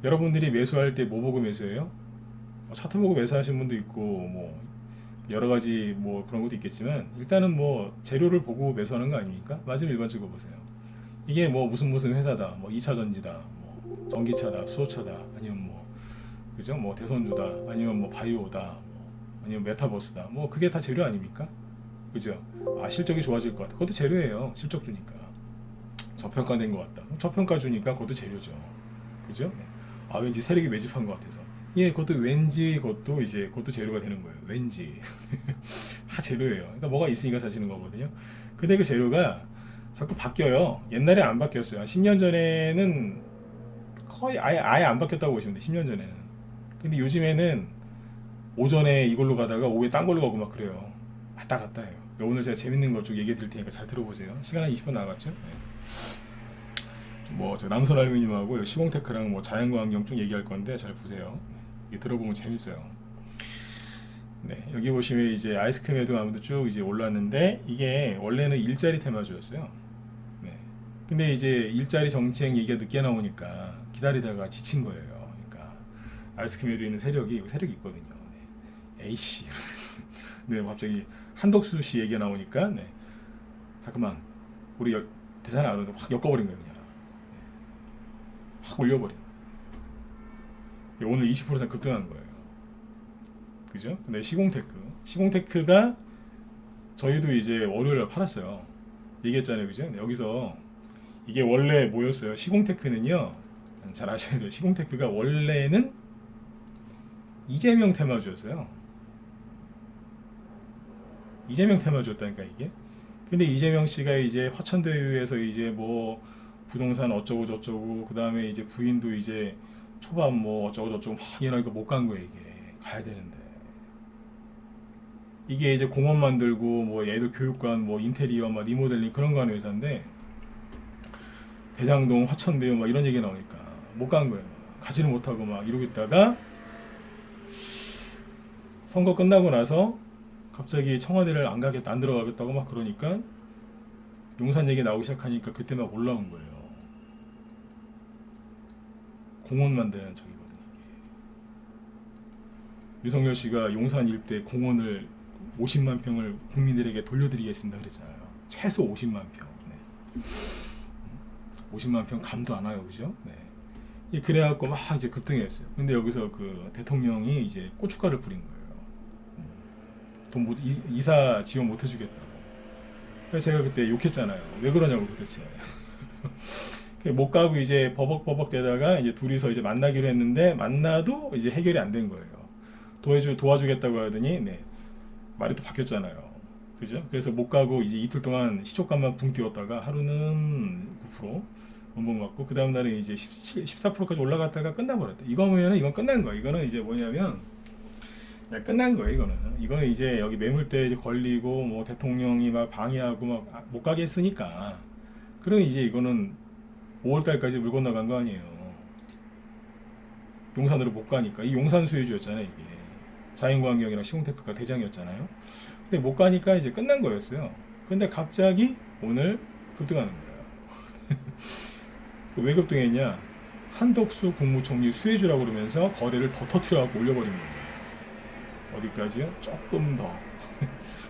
여러분들이 매수할 때 뭐 보고 매수해요? 차트 보고 매수하시는 분도 있고 뭐 여러 가지 뭐 그런 것도 있겠지만, 일단은 뭐 재료를 보고 매수하는 거 아닙니까? 맞으면 일반 찍어보세요. 이게 뭐 무슨 회사다, 뭐 2차 전지다, 뭐 전기차다, 수소차다, 아니면 뭐 그죠? 뭐 대선주다, 아니면 뭐 바이오다, 뭐 아니면 메타버스다, 뭐 그게 다 재료 아닙니까? 그죠? 실적이 좋아질 것 같아. 그것도 재료예요. 실적 주니까. 저평가된 것 같다. 저평가 주니까 그것도 재료죠. 그죠? 왠지 세력이 매집한 것 같아서. 예, 그것도 왠지 그것도 재료가 되는 거예요. 왠지 다 재료예요. 그러니까 뭐가 있으니까 사시는 거거든요. 근데 그 재료가 자꾸 바뀌어요. 옛날에 안 바뀌었어요. 10년 전에는 거의 아예 안 바뀌었다고 보시면 돼요. 10년 전에는. 근데 요즘에는 오전에 이걸로 가다가 오후에 딴 걸로 가고 막 그래요. 왔다 갔다 해요. 그러니까 오늘 제가 재밌는 것 쭉 얘기해 드릴 테니까 잘 들어보세요. 시간 한 20분 나갔죠? 네. 저 남선 알루미늄하고 시공테크랑 뭐 자연과 환경 쭉 얘기할 건데 잘 보세요. 이게 들어보면 재밌어요. 네, 여기 보시면 이제 아이스크림 헤드 아무도 쭉 이제 올랐는데, 이게 원래는 일자리 테마주였어요. 네. 근데 이제 일자리 정책 얘기가 늦게 나오니까 기다리다가 지친 거예요. 그러니까 아이스크림 헤드에 있는 세력이 있거든요. 네. 에이씨. 네, 갑자기 한덕수 씨 얘기가 나오니까, 네. 잠깐만, 우리 대사는 안 오는데 확 엮어버린 거예요, 그냥. 네. 확 올려버린. 오늘 20% 이상 급등한 거예요. 그죠? 근데 시공테크가 저희도 이제 월요일에 팔았어요. 얘기했잖아요, 그죠? 여기서 이게 원래 뭐였어요? 시공테크는요, 잘 아셔야 돼요. 시공테크가 원래는 이재명 테마주였어요. 이재명 테마주였다니까 이게. 근데 이재명 씨가 이제 화천대유에서 이제 뭐 부동산 어쩌고 저쩌고, 그 다음에 이제 부인도 이제 초밥 뭐 어쩌고 저쩌고 막 이러니까 못 간 거예요. 이게 가야 되는데, 이게 이제 공원 만들고 뭐 애들 교육관 뭐 인테리어 막 리모델링 그런 거 하는 회사인데, 대장동 화천대유 막 이런 얘기 나오니까 못 간 거예요. 가지를 못하고 막 이러고 있다가 선거 끝나고 나서 갑자기 청와대를 안 들어가겠다고 막 그러니까 용산 얘기 나오기 시작하니까 그때 막 올라온 거예요. 공원 만드는 저기거든요. 윤석열 씨가 용산 일대 공원을 50만 평을 국민들에게 돌려드리겠습니다 그랬잖아요. 최소 50만 평. 네. 50만 평 감도 안 와요, 그죠? 네. 그래갖고 막 이제 급등했어요. 근데 여기서 그 대통령이 이제 고춧가루를 뿌린 거예요. 돈 못, 이사 지원 못 해주겠다고. 그래서 제가 그때 욕했잖아요. 왜 그러냐고 도대체. 못 가고 이제 버벅버벅 대다가 이제 둘이서 이제 만나기로 했는데 만나도 이제 해결이 안 된 거예요. 도와주겠다고 하더니 네. 말이 또 바뀌었잖아요. 그죠? 그래서 못 가고 이제 이틀 동안 시초값만 붕 띄웠다가 하루는 9% 원봉 맞고 그 다음 날은 이제 14%까지 올라갔다가 끝나버렸다. 이건 끝난 거야. 이거는 이제 뭐냐면 끝난 거예요. 이거는 이제 여기 매물대 이제 걸리고 뭐 대통령이 막 방해하고 막 못 가게 했으니까 그럼 이제 이거는 5월달까지 물 건너간 거 아니에요. 용산으로 못 가니까 이 용산 수혜주였잖아요. 이게 자연광경이랑 시공테크가 대장이었잖아요. 근데 못 가니까 이제 끝난 거였어요. 근데 갑자기 오늘 급등하는 거예요. 왜 급등했냐? 한덕수 국무총리 수혜주라고 그러면서 거래를 더 터트려갖고 올려버린 거예요. 어디까지요? 조금 더.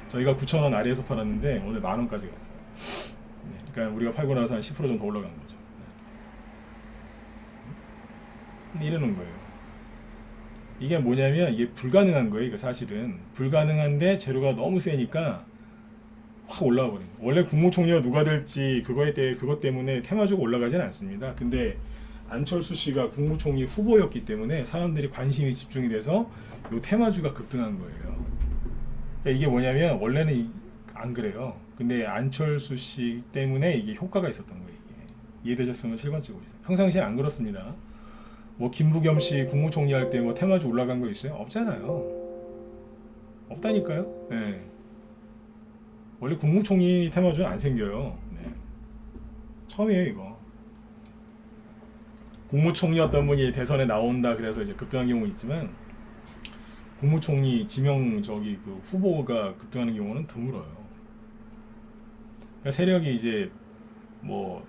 저희가 9,000원 아래에서 팔았는데 오늘 10,000원까지 갔어요. 네, 그러니까 우리가 팔고 나서 한 10% 정도 더 올라간 거죠. 네. 이러는 거예요. 이게 뭐냐면 이게 불가능한 거예요. 이거 사실은 불가능한데 재료가 너무 세니까 확 올라와 버린 거예요. 원래 국무총리가 누가 될지 그것 때문에 테마주가 올라가진 않습니다. 근데 안철수 씨가 국무총리 후보였기 때문에 사람들이 관심이 집중이 돼서 요 테마주가 급등한 거예요. 그러니까 이게 뭐냐면 원래는 안 그래요. 근데 안철수 씨 때문에 이게 효과가 있었던 거예요. 이게. 이해되셨으면 7번 찍고 있어요. 평상시에 안 그렇습니다. 뭐 김부겸 씨 국무총리 할 때 뭐 테마주 올라간 거 있어요? 없잖아요. 없다니까요. 네. 원래 국무총리 테마주는 안 생겨요. 네. 처음이에요 이거. 국무총리였던 분이 대선에 나온다 그래서 이제 급등한 경우 있지만 국무총리 지명 그 후보가 급등하는 경우는 드물어요. 그러니까 세력이 이제 뭐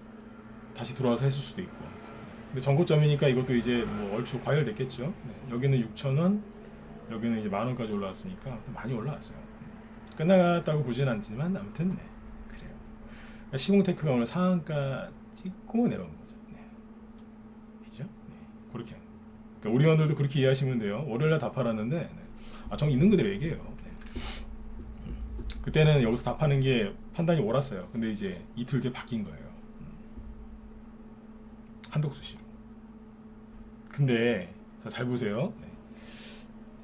다시 들어와서 했을 수도 있고. 근데 전고점이니까 이것도 이제 뭐 얼추 과열됐겠죠. 네. 여기는 6,000원, 여기는 이제 10,000원까지 올라왔으니까 많이 올라왔어요. 끝났다고 보진 않지만 아무튼 네. 그래요. 그러니까 시공테크가 오늘 상한가 찍고 내려온 거죠. 네. 그죠? 네. 그렇게. 그러니까 우리 원들도 그렇게 이해하시면 돼요. 월요일날 다 팔았는데 네. 정 있는 그대로 얘기해요. 네. 그때는 여기서 다 파는 게 판단이 옳았어요. 근데 이제 이틀 뒤에 바뀐 거예요. 한덕수 씨로. 근데 잘 보세요. 네.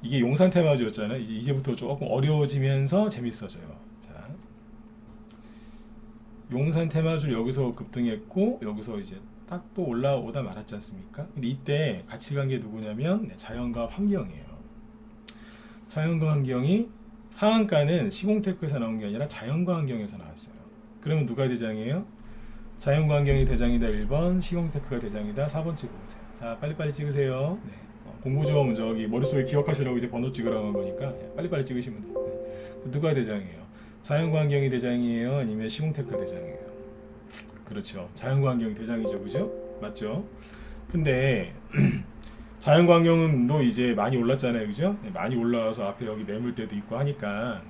이게 용산 테마주였잖아요. 이제부터 조금 어려워지면서 재밌어져요. 자, 용산 테마주 여기서 급등했고 여기서 이제 딱 또 올라오다 말았지 않습니까? 근데 이때 같이 간 게 누구냐면 자연과 환경이에요. 자연과 환경이 상한가는 시공테크에서 나온 게 아니라 자연과 환경에서 나왔어요. 그러면 누가 대장이에요? 자연과 환경이 대장이다 1번, 시공테크가 대장이다 4번 찍어보세요. 자, 빨리빨리 찍으세요. 네. 공부 좀 저기 머릿속에 기억하시라고 이제 번호 찍으라고 한 거니까 빨리빨리 찍으시면 돼요. 네. 누가 대장이에요? 자연과 환경이 대장이에요? 아니면 시공테크가 대장이에요? 그렇죠. 자연과 환경이 대장이죠. 그죠? 맞죠? 근데 자연과 환경은 또 이제 많이 올랐잖아요. 그죠? 네, 많이 올라와서 앞에 여기 매물대도 있고 하니까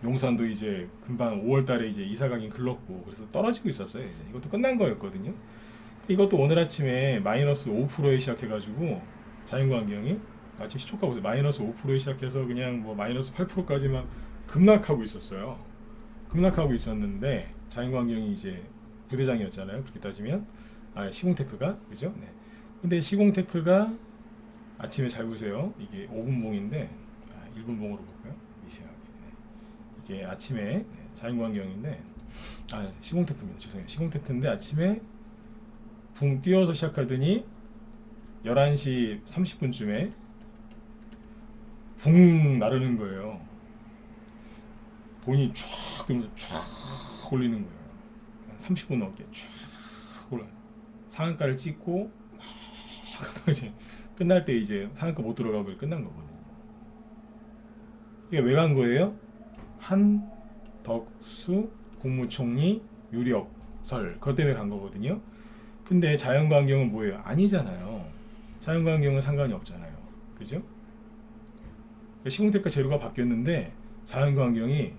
용산도 이제 금방 5월달에 이제 이사 가긴 글렀고 그래서 떨어지고 있었어요. 이제. 이것도 끝난 거였거든요. 이것도 오늘 아침에 마이너스 5%에 시작해가지고 자연과 환경이 아침 시초가 보세요. 마이너스 5%에 시작해서 그냥 뭐 마이너스 8%까지만 급락하고 있었어요. 급락하고 있었는데 자연과 환경이 이제 부대장이었잖아요. 그렇게 따지면 시공테크가 그죠? 네. 근데 시공테크가 아침에 잘 보세요. 이게 5분봉인데 1분봉으로 볼까요? 미세하게. 네. 이게 아침에 네, 자연환경인데 시공테크입니다. 죄송해요. 시공테크인데 아침에 붕 띄워서 시작하더니 11시 30분쯤에 붕 나르는 거예요. 돈이 쫙 들면서 쫙 올리는 거예요. 30분 넘게 쫙 올라요. 상한가를 찍고 이제 끝날 때 이제 상한가 못 들어가고 끝난 거거든요. 이게 왜 간 거예요? 한덕수 국무총리 유력설 그것 때문에 간 거거든요. 근데 자연과 환경은 뭐예요? 아니잖아요. 자연과 환경은 상관이 없잖아요. 그죠? 시공테크 재료가 바뀌었는데 자연과 환경이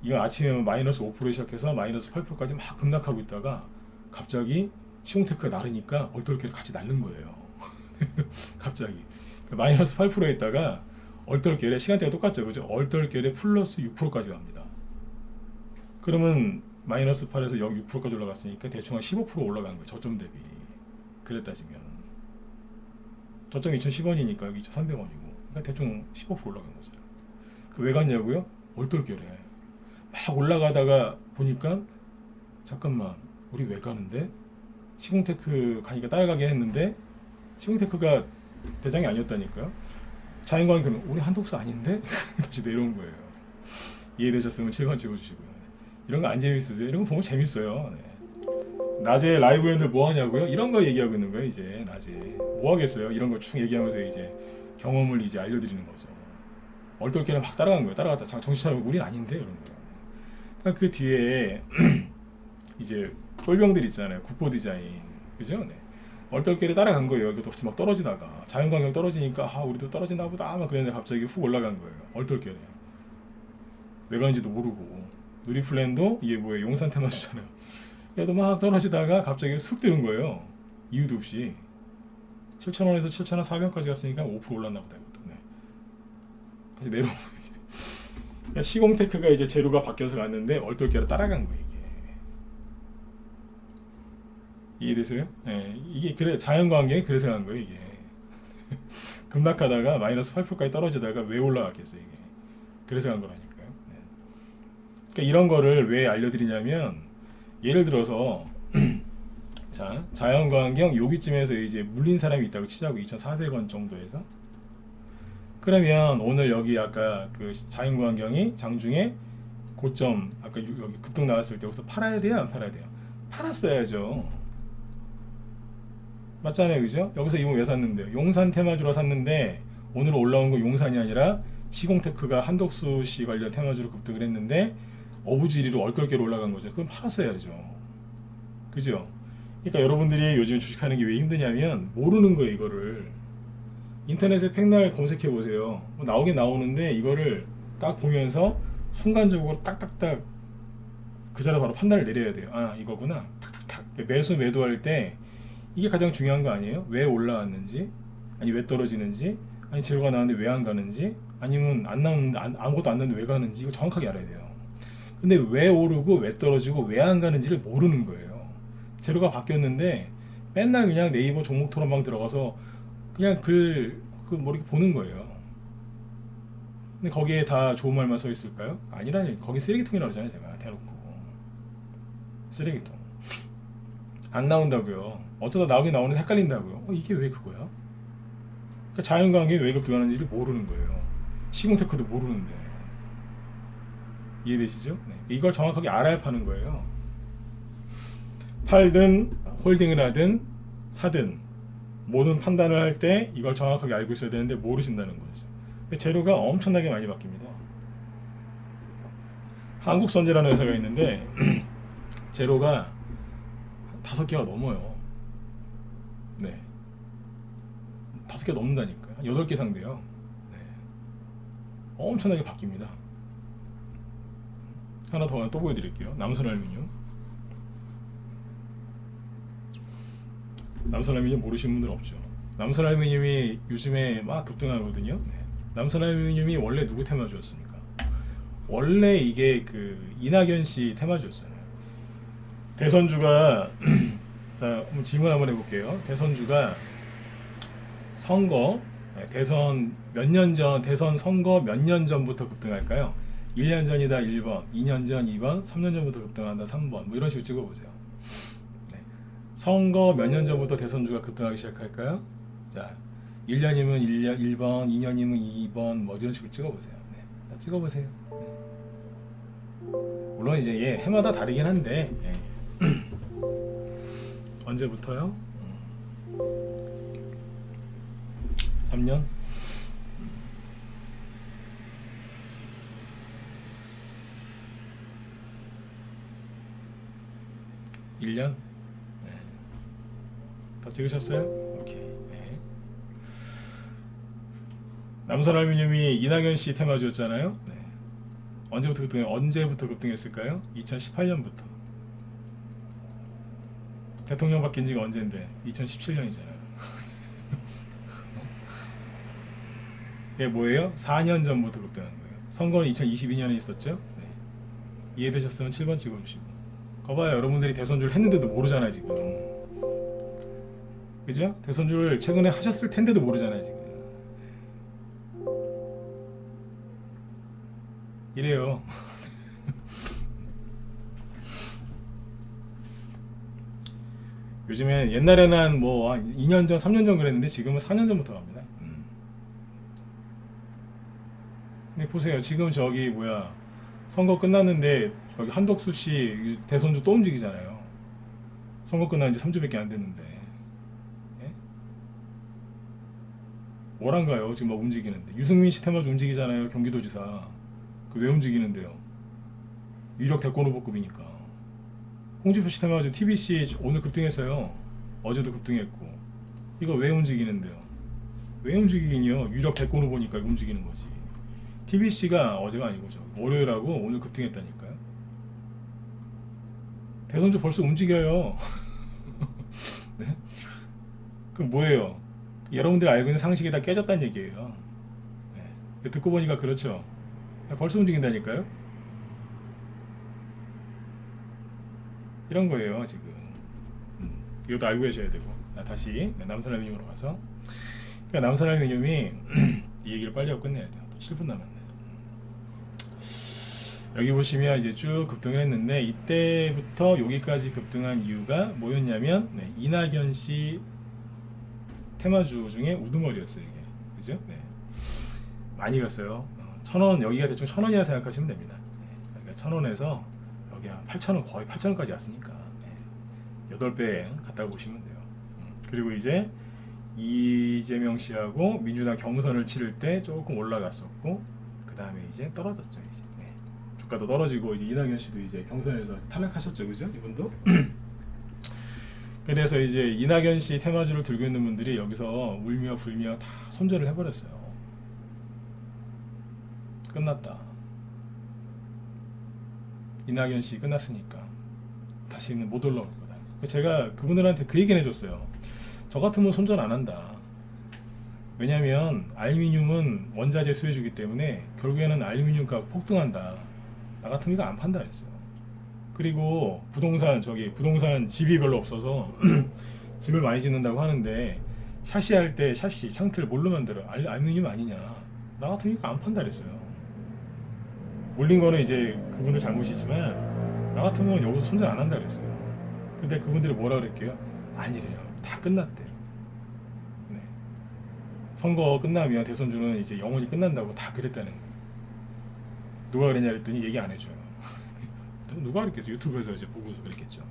이거 아침에 마이너스 5% 시작해서 마이너스 8%까지 막 급락하고 있다가 갑자기 시공테크가 나르니까 얼떨결에 같이 날른 거예요. 갑자기 마이너스 8%에 있다가 얼떨결에 시간대가 똑같죠, 그죠? 얼떨결에 플러스 6%까지 갑니다. 그러면 마이너스 8에서 여기 6%까지 올라갔으니까 대충 한 15% 올라간 거예요, 저점 대비. 그래 따지면 저점 2,010원이니까 여기 2,300원이고, 그러니까 대충 15% 올라간 거죠. 왜 갔냐고요? 얼떨결에 막 올라가다가 보니까 잠깐만, 우리 왜 가는데? 시공테크 가니까 따라가긴 했는데 시공테크가 대장이 아니었다니까요. 자연광이 그러면 우리 한독수 아닌데? 다시 내려온 거예요. 이해되셨으면 7번 찍어주시고요. 이런 거 안 재밌으세요? 이런 거 보면 재밌어요. 네. 낮에 라이브 회원들 뭐 하냐고요? 이런 거 얘기하고 있는 거예요. 이제 낮에 뭐 하겠어요? 이런 거 쭉 얘기하면서 이제 경험을 이제 알려드리는 거죠. 얼떨결에 막 따라간 거예요. 따라갔다 정신 차리고 우린 아닌데 이런 거예요. 그러니까 그 뒤에 이제 쫄병들 있잖아요. 국보 디자인, 그죠? 네. 얼떨결에 따라간 거예요. 이것도 같이 막 떨어지다가 자연광경 떨어지니까 우리도 떨어지나 보다 아마 그랬는데 갑자기 훅 올라간 거예요. 얼떨결에 왜 가는지도 모르고. 누리플랜도 이게 뭐예요? 용산 테마주잖아요. 얘도 막 떨어지다가 갑자기 쑥 뜨는 거예요. 이유도 없이 7,000원에서 7,400원까지 갔으니까 5% 올랐나 보다. 네. 다시 내려온 거예요. 시공테크가 이제 재료가 바뀌어서 갔는데 얼떨결에 따라간 거예요. 이해되세요? 네, 이게 그래 자연광경이 그래서 간 거예요. 이게 급락하다가 마이너스 8%까지 떨어지다가 왜 올라갔겠어요? 이게 그래서 간 거라니까요. 네. 그러니까 이런 거를 왜 알려드리냐면, 예를 들어서 자 자연광경 여기쯤에서 이제 물린 사람이 있다고 치자고 2,400원 정도에서, 그러면 오늘 여기 아까 그 자연광경이 장중에 고점 아까 여기 급등 나왔을 때 여기서 팔아야 돼요, 안 팔아야 돼요? 팔았어야죠. 맞잖아요, 그죠? 여기서 이번 왜 샀는데요? 용산 테마주로 샀는데 오늘 올라온 거 용산이 아니라 시공테크가 한덕수 씨 관련 테마주로 급등을 했는데 어부지리로 얼떨결에 올라간 거죠. 그럼 팔았어야죠, 그죠? 그러니까 여러분들이 요즘 주식하는 게 왜 힘드냐면 모르는 거예요. 이거를 인터넷에 백날 검색해 보세요. 나오긴 나오는데 이거를 딱 보면서 순간적으로 딱딱딱 그 자리에 바로 판단을 내려야 돼요. 아, 이거구나. 탁탁탁. 매수 매도할 때 이게 가장 중요한 거 아니에요? 왜 올라왔는지, 아니 왜 떨어지는지, 아니 재료가 나왔는데 왜 안 가는지, 아니면 안 나오는데 아무것도 안 나오는데 왜 가는지, 이거 정확하게 알아야 돼요. 근데 왜 오르고 왜 떨어지고 왜 안 가는지를 모르는 거예요. 재료가 바뀌었는데 맨날 그냥 네이버 종목 토론방 들어가서 그냥 뭐 이렇게 보는 거예요. 근데 거기에 다 좋은 말만 써 있을까요? 아니라니. 거기 쓰레기통이라고 하잖아요, 제가 대놓고. 쓰레기통. 안 나온다고요. 어쩌다 나오긴 나오는데 헷갈린다고요. 이게 왜 그거야? 그러니까 자연광경이 왜 급등하는지를 모르는 거예요. 시공테크도 모르는데. 이해되시죠? 네. 이걸 정확하게 알아야 파는 거예요. 팔든 홀딩을 하든 사든 모든 판단을 할 때 이걸 정확하게 알고 있어야 되는데 모르신다는 거죠. 근데 재료가 엄청나게 많이 바뀝니다. 한국선제라는 회사가 있는데 재료가 5개가 넘어요. 네. 5개 넘는다니까요. 8개 상대요. 네. 엄청나게 바뀝니다. 하나 더 또 보여드릴게요. 남선알루미늄. 남선알루미늄 모르시는 분들 없죠. 남선알루미늄이 요즘에 막 급등하거든요. 네. 남선알루미늄이 원래 누구 테마주였습니까? 원래 이게 그 이낙연 씨 테마주였잖아요. 대선주가 자, 질문 한번 해볼게요. 대선주가 선거, 대선 몇 년 전, 대선 선거 몇 년 전부터 급등할까요? 1년 전이다 1번, 2년 전 2번, 3년 전부터 급등한다 3번, 뭐 이런 식으로 찍어보세요. 네. 선거 몇 년 전부터 대선주가 급등하기 시작할까요? 자, 1년이면 1년 1번, 2년이면 2번, 뭐 이런 식으로 찍어보세요. 네. 자, 찍어보세요. 네. 물론 이제 해마다 다르긴 한데 언제부터요? 3년? 1년? 네. 다 찍으셨어요? 오케이. 네. 남선알루미늄이 이낙연 씨 테마주였잖아요. 네. 언제부터 급등했을까요? 2018년부터. 대통령 바뀐 지가 언젠데 2017년이잖아요. 이게 뭐예요? 4년 전부터 급등한 거예요. 선거는 2022년에 있었죠. 네. 이해되셨으면 7번 찍어주시고. 거봐요, 여러분들이 대선주를 했는데도 모르잖아요 지금. 그죠? 대선주를 최근에 하셨을 텐데도 모르잖아요 지금. 이래요. 요즘엔 옛날에는 한 2년 전, 3년 전 그랬는데 지금은 4년 전부터 갑니다. 근데 보세요. 지금 저기 선거 끝났는데 여기 한덕수 씨 대선주 또 움직이잖아요. 선거 끝난 지 3주밖에 안 됐는데. 예? 뭐란가요? 지금 막 움직이는데. 유승민 씨 테마주 움직이잖아요. 경기도지사. 그 왜 움직이는데요? 유력 대권 후보급이니까. 홍준표 씨 테마주 TBC 오늘 급등했어요. 어제도 급등했고. 이거 왜 움직이는데요? 왜 움직이긴요? 유력 대권 후보니까 움직이는 거지. TBC가 어제가 아니고 월요일하고 오늘 급등했다니까요. 대선주 벌써 움직여요. 네? 그럼 뭐예요? 여러분들 알고 있는 상식이 다 깨졌다는 얘기예요. 네. 듣고 보니까 그렇죠. 벌써 움직인다니까요. 이런 거예요 지금. 이것도 알고 계셔야 되고. 다시 남선알루미늄으로 가서. 그러니까 남선알루미늄이 이 얘기를 빨리 하고 끝내야 돼요. 7분 남았네. 여기 보시면 이제 쭉 급등을 했는데 이때부터 여기까지 급등한 이유가 뭐였냐면 이낙연 씨 테마주 중에 우두머리였어요 이게. 그죠? 네. 많이 갔어요. 1,000원, 여기가 대충 1,000원이라 생각하시면 됩니다. 그러니까 1,000원에서 여기 한 8,000원, 거의 8,000원까지 왔으니까 8배 갔다 보시면 돼요. 그리고 이제 이재명 씨하고 민주당 경선을 치를 때 조금 올라갔었고, 그 다음에 이제 떨어졌죠. 이제 주가도 떨어지고, 이제 이낙연 씨도 이제 경선에서 탈락하셨죠, 그죠? 이분도. 그래서 이제 이낙연 씨 테마주를 들고 있는 분들이 여기서 울며 불며 다 손절을 해버렸어요. 끝났다. 이낙연 씨 끝났으니까 다시는 못 올라올 거다. 제가 그분들한테 그 얘기는 해줬어요. 저 같으면 손절 안 한다. 왜냐면 알루미늄은 원자재 수혜주기 때문에 결국에는 알루미늄 값 폭등한다. 나 같으면 이거 안 판다 그랬어요. 그리고 부동산 집이 별로 없어서 집을 많이 짓는다고 하는데 샤시 할 때 창틀 뭘로 만들어? 알루미늄 아니냐. 나 같으면 이거 안 판다 그랬어요. 몰린 거는 이제 그분들 잘못이지만 나 같으면 여기서 손절 안 한다 그랬어요. 근데 그분들이 뭐라 그랬게요? 아니래요. 다 끝났대요. 네. 선거 끝나면 대선주는 이제 영원히 끝난다고 다 그랬다는 거예요. 누가 그랬냐 그랬더니 얘기 안 해줘요. 누가 그랬겠어요? 유튜브에서 이제 보고서 그랬겠죠.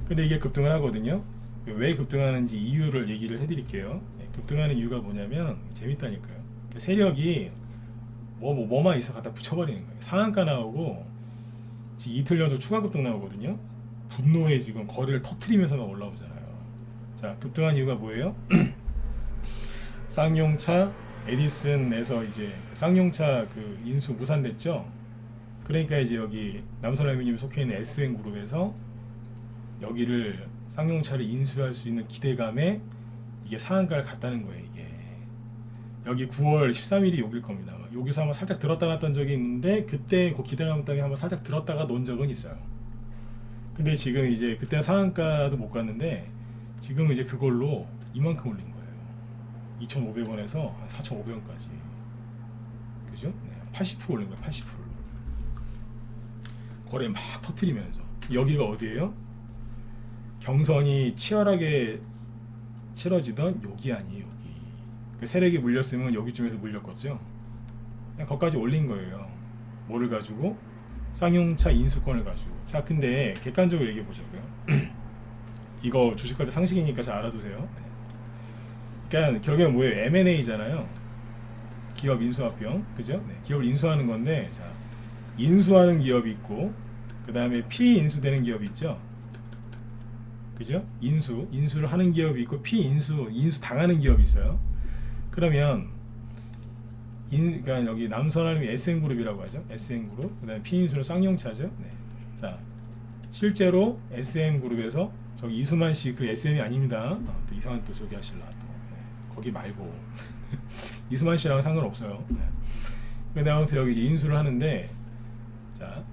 근데 이게 급등을 하거든요. 왜 급등하는지 이유를 얘기를 해드릴게요. 급등하는 이유가 뭐냐면 재밌다니까요. 세력이 뭐만 있어 갖다 붙여버리는 거예요. 상한가 나오고 지금 이틀 연속 추가 급등 나오거든요. 분노에 지금 거래를 터트리면서 올라오잖아요. 자, 급등한 이유가 뭐예요? 쌍용차 에디슨에서 이제 쌍용차 그 인수 무산됐죠. 그러니까 이제 여기 남선알루미늄 속해 있는 SN그룹에서 여기를 쌍용차를 인수할 수 있는 기대감에 이게 상한가를 갔다는 거예요. 이게 여기 9월 13일이 여길 겁니다. 여기서 한번 살짝 들었다 놨던 적이 있는데 그때 그 기대감 때문에 한번 살짝 들었다가 놓은 적은 있어요. 근데 지금 이제 그때는 상한가도 못 갔는데 지금 이제 그걸로 이만큼 올린 거예요. 2,500원에서 한 4,500원까지. 그죠? 네, 80% 올린 거예요. 80%를. 거래 막 터트리면서. 여기가 어디예요? 경선이 치열하게 치러지던 여기 아니에요. 여기. 그 세력이 물렸으면 여기쯤에서 물렸겠죠. 그냥 거기까지 올린 거예요. 뭐를 가지고? 쌍용차 인수권을 가지고. 자, 근데 객관적으로 얘기해 보자고요. 이거 주식과자 상식이니까 잘 알아두세요. 그러니까 결국엔 뭐예요? M&A잖아요. 기업 인수합병, 그죠? 네, 기업을 인수하는 건데, 자, 인수하는 기업이 있고, 그 다음에 피인수되는 기업이 있죠. 그죠? 인수를 하는 기업이 있고, 인수 당하는 기업이 있어요. 그러면 그러니까 여기 남선알림이 SN그룹이라고 하죠. SN그룹. 그다음에 P인수는 쌍용차죠. 네. 자, 실제로 SM그룹에서 저기 이수만 씨 그 SM이 아닙니다. 또 이상한 또 소개 하실라 또. 네. 거기 말고 이수만 씨랑은 상관없어요. 네. 근데 아무튼 여기 이제 인수를 하는데, 자,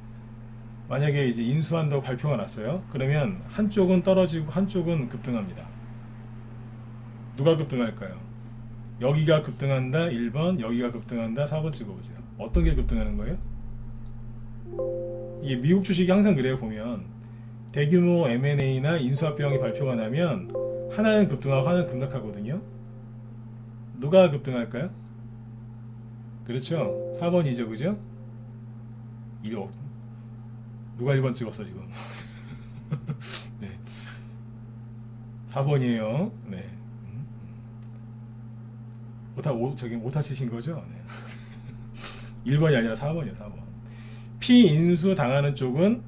만약에 이제 인수한다고 발표가 났어요. 그러면 한쪽은 떨어지고 한쪽은 급등합니다. 누가 급등할까요? 여기가 급등한다 1번, 여기가 급등한다 4번 찍어보세요. 어떤 게 급등하는 거예요? 이게 미국 주식이 항상 그래요. 보면 대규모 M&A나 인수합병이 발표가 나면 하나는 급등하고 하나는 급락하거든요. 누가 급등할까요? 그렇죠. 4번이죠. 그죠? 누가 1번 찍었어 지금? 네. 4번이에요. 네. 오타 치신 거죠? 네. 1번이 아니라 4번이에요. 4번. 피인수 당하는 쪽은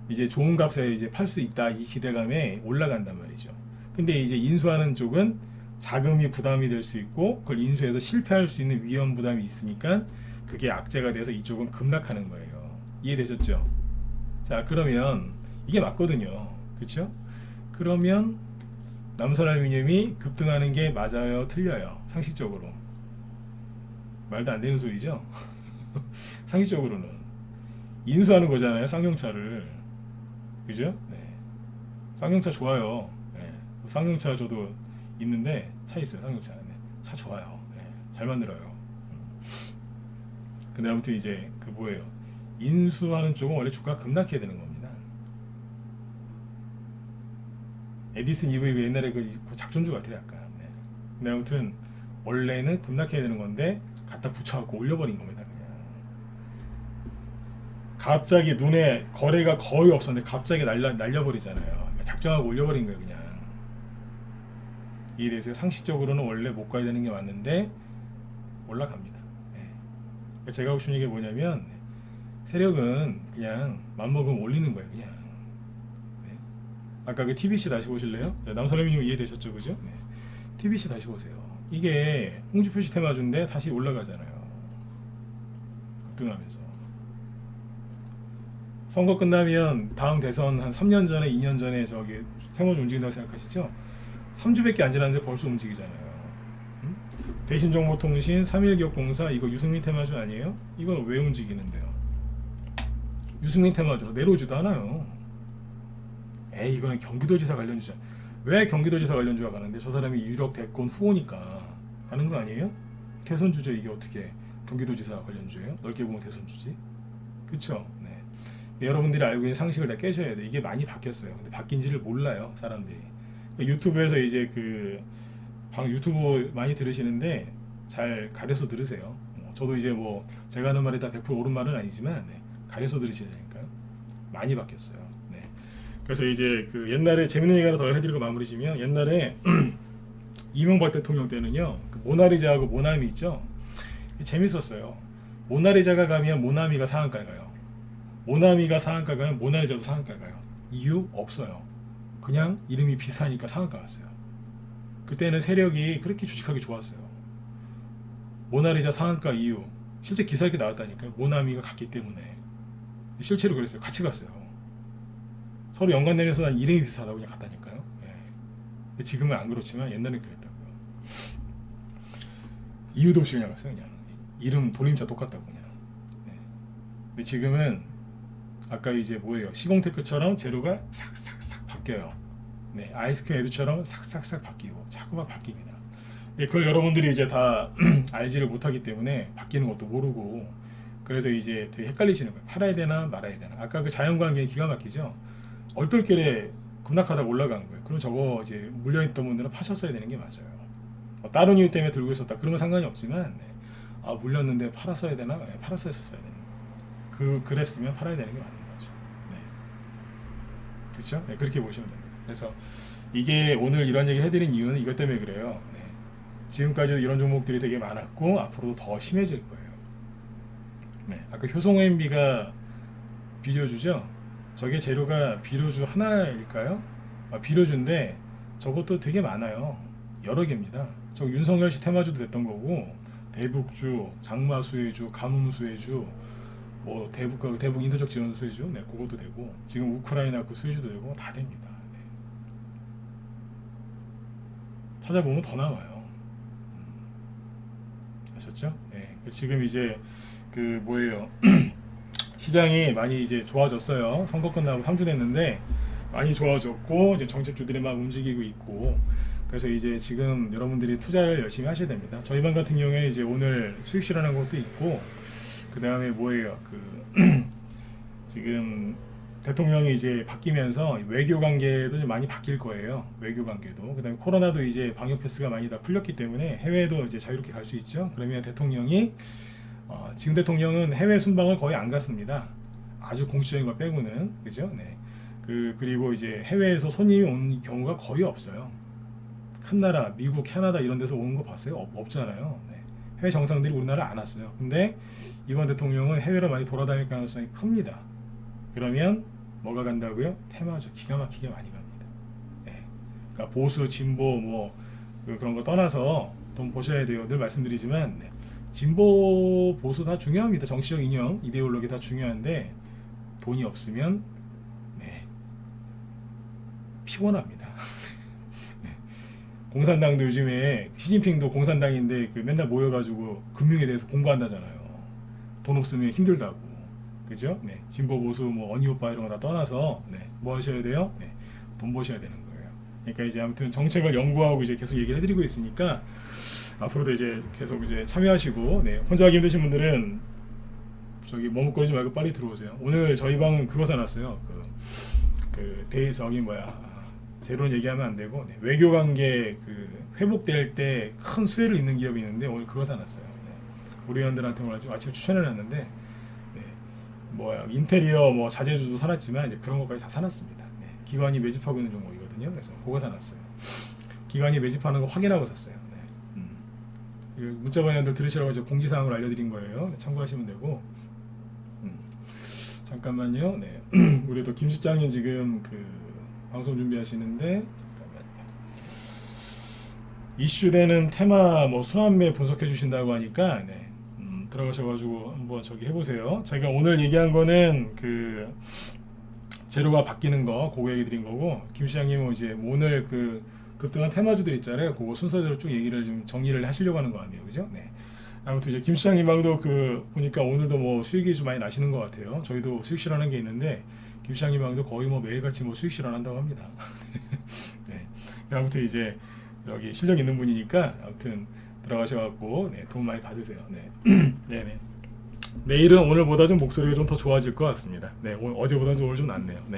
이제 좋은 값에 이제 팔 수 있다 이 기대감에 올라간단 말이죠. 근데 이제 인수하는 쪽은 자금이 부담이 될 수 있고 그걸 인수해서 실패할 수 있는 위험 부담이 있으니까 그게 악재가 돼서 이쪽은 급락하는 거예요. 이해되셨죠? 자, 그러면 이게 맞거든요. 그렇죠? 그러면 남선알루미늄이 급등하는 게 맞아요, 틀려요? 상식적으로 말도 안 되는 소리죠. 상식적으로는 인수하는 거잖아요, 쌍용차를. 그죠? 네. 쌍용차 좋아요. 네. 쌍용차 저도 있는데 차 있어요. 쌍용차. 네. 차 좋아요. 네. 잘 만들어요. 근데 아무튼 이제 그 뭐예요? 인수하는 쪽은 원래 주가가 급락해야 되는 겁니다. 에디슨 EV 옛날에 그 작전주 같아요, 약간. 네. 근데 아무튼 원래는 급락해야 되는 건데 갖다 붙여갖고 올려버린 겁니다, 그냥. 갑자기 눈에 거래가 거의 없었는데 갑자기 날려버리잖아요. 그러니까 작정하고 올려버린 거예요, 그냥. 이에 대해서 상식적으로는 원래 못 가야 되는 게 맞는데 올라갑니다. 네. 그러니까 제가 하고 싶은 얘기가 뭐냐면 세력은 그냥 맘먹으면 올리는 거예요, 그냥. 네. 아까 그 TBC 다시 보실래요? 남선알루미늄 이해되셨죠, 그죠? 네. TBC 다시 보세요. 이게 홍주표시 테마주인데 다시 올라가잖아요. 급등하면서. 선거 끝나면 다음 대선 한 3년 전에 2년 전에 저기 세모주 움직인다고 생각하시죠? 3주밖에 안 지났는데 벌써 움직이잖아요. 응? 대신정보통신, 3일기업공사 이거 유승민 테마주 아니에요? 이건 왜 움직이는데요? 유승민 테마주로 내려오지도 않아요. 에이, 이거는 경기도지사 관련주잖아. 왜 경기도지사 관련주가 가는데? 저 사람이 유력 대권 후보니까 가는 거 아니에요? 대선주죠. 이게 어떻게 경기도지사 관련주예요? 넓게 보면 대선주지. 그쵸? 네. 여러분들이 알고 있는 상식을 다 깨셔야 돼. 이게 많이 바뀌었어요. 근데 바뀐지를 몰라요, 사람들이. 유튜브에서 이제 유튜브 많이 들으시는데 잘 가려서 들으세요. 저도 이제 뭐 제가 하는 말이 다 100% 옳은 말은 아니지만 네, 가려서 들으시니까요. 많이 바뀌었어요. 네. 그래서 이제 그 옛날에 재밌는 얘기 하나 더 해드리고 마무리 지면, 옛날에 이명박 대통령 때는요, 그 모나리자하고 모나미 있죠. 재밌었어요. 모나리자가 가면 모나미가 상한가에 가요. 모나미가 상한가 가면 모나리자도 상한가 가요. 이유 없어요. 그냥 이름이 비슷하니까 상한가 갔어요. 그때는 세력이 그렇게 주식하기 좋았어요. 모나리자 상한가 이유, 실제 기사 이렇게 나왔다니까요. 모나미가 갔기 때문에. 실제로 그랬어요. 같이 갔어요. 서로 연관되면서 난 이름이 비슷하다고 그냥 갔다니까요. 네. 지금은 안 그렇지만 옛날엔 그랬다고요. 이유도 없이 그냥 갔어요. 그냥 이름 돌림자 똑같다고 그냥. 네. 근데 지금은 아까 이제 뭐예요? 시공테크처럼 재료가 싹싹싹 바뀌어요. 네, 아이스크림 에듀처럼 싹싹싹 바뀌고 자꾸 막 바뀝니다. 네, 그걸 여러분들이 이제 다 알지를 못하기 때문에 바뀌는 것도 모르고, 그래서 이제 되게 헷갈리시는 거예요. 팔아야 되나 말아야 되나. 아까 그 자연관계 기가 막히죠. 얼떨결에 급락하다가 올라간 거예요. 그럼 저거 이제 물려있던 분들은 파셨어야 되는 게 맞아요. 뭐 다른 이유 때문에 들고 있었다 그러면 상관이 없지만, 네. 아, 물렸는데 팔았어야 되나? 네, 팔았어야 되는 거예요. 그랬으면 팔아야 되는 게 맞는 거죠. 네. 그렇죠? 네, 그렇게 보시면 됩니다. 그래서 이게 오늘 이런 얘기 해드린 이유는 이것 때문에 그래요. 네. 지금까지도 이런 종목들이 되게 많았고 앞으로도 더 심해질 거예요. 네. 아까 효성OMB가 비료주죠? 저게 재료가 비료주 하나일까요? 비료주인데 저것도 되게 많아요. 여러 개입니다. 저 윤석열 씨 테마주도 됐던 거고 대북주, 장마 수혜주, 가뭄 수혜주, 뭐 대북 인도적 지원 수혜주, 네, 그것도 되고 지금 우크라이나 그 수혜주도 되고 다 됩니다. 네. 찾아보면 더 나와요. 아셨죠? 네. 지금 이제 그 뭐예요? 시장이 많이 이제 좋아졌어요. 선거 끝나고 3주 됐는데 많이 좋아졌고 이제 정책주들이 막 움직이고 있고 그래서 이제 지금 여러분들이 투자를 열심히 하셔야 됩니다. 저희 반 같은 경우에 이제 오늘 수익 실현한 것도 있고 그 다음에 뭐예요? 그 지금 대통령이 이제 바뀌면서 외교 관계도 좀 많이 바뀔 거예요. 외교 관계도. 그다음에 코로나도 이제 방역 패스가 많이 다 풀렸기 때문에 해외도 이제 자유롭게 갈 수 있죠. 그러면 대통령이 지금 대통령은 해외 순방을 거의 안 갔습니다. 아주 공식적인 거 빼고는 그죠? 네. 그리고 이제 해외에서 손님이 온 경우가 거의 없어요. 큰 나라 미국, 캐나다 이런 데서 오는 거 봤어요? 없잖아요. 네. 해외 정상들이 우리나라 안 왔어요. 근데 이번 대통령은 해외로 많이 돌아다닐 가능성이 큽니다. 그러면 뭐가 간다고요? 테마주 기가 막히게 많이 갑니다. 네. 그러니까 보수, 진보 뭐 그런 거 떠나서 돈 보셔야 돼요. 늘 말씀드리지만 네. 진보, 보수 다 중요합니다. 정치적 이념, 이데올로기 다 중요한데 돈이 없으면 네. 피곤합니다. 네. 공산당도 요즘에 시진핑도 공산당인데 맨날 모여가지고 금융에 대해서 공부한다잖아요. 돈 없으면 힘들다고. 그죠? 네. 진보 보수 뭐 언니오빠 이런 거 다 떠나서 네. 뭐 하셔야 돼요? 네. 돈 버셔야 되는 거예요. 그러니까 이제 아무튼 정책을 연구하고 이제 계속 얘기를 해드리고 있으니까 앞으로도 이제 계속 이제 참여하시고 네. 혼자 하기 힘드신 분들은 저기 머뭇거리지 말고 빨리 들어오세요. 오늘 저희 방은 그거 사놨어요. 저기 제로는 얘기하면 안 되고 네. 외교 관계 회복될 때 큰 수혜를 입는 기업이 있는데 오늘 그거 사놨어요. 네. 우리 회원들한테 오늘 아침에 추천해놨는데 인테리어 뭐 자재주도 사놨지만 이제 그런 것까지 다 사놨습니다. 네. 기관이 매집하고 있는 종목이거든요. 그래서 그거 사놨어요. 기관이 매집하는 거 확인하고 샀어요. 네. 문자 번역들 들으시라고 이제 공지사항을 알려드린 거예요. 네, 참고하시면 되고. 잠깐만요. 네. 우리 또 김 실장님 지금 방송 준비하시는데 잠깐만요. 이슈되는 테마 뭐 순환매 분석해 주신다고 하니까 네. 들어가셔가지고 한번 저기 해보세요. 제가 오늘 얘기한 거는 재료가 바뀌는 거 그거 얘기 드린 거고 김 시장님은 이제 오늘 급등한 테마주들 있잖아요. 그거 순서대로 쭉 얘기를 좀 정리를 하시려고 하는 거 아니에요, 그죠? 네. 아무튼 이제 김 시장님하고도 보니까 오늘도 뭐 수익이 좀 많이 나시는 것 같아요. 저희도 수익 실현하는 게 있는데 김 시장님하고도 거의 뭐 매일같이 뭐 수익 실현한다고 합니다. 네. 아무튼 이제 여기 실력 있는 분이니까 아무튼. 들어가셔갖고 네, 도움 많이 받으세요. 네. 네네. 내일은 오늘보다 좀 목소리가 좀 더 좋아질 것 같습니다. 네, 어제보다 오늘 좀 낫네요. 네.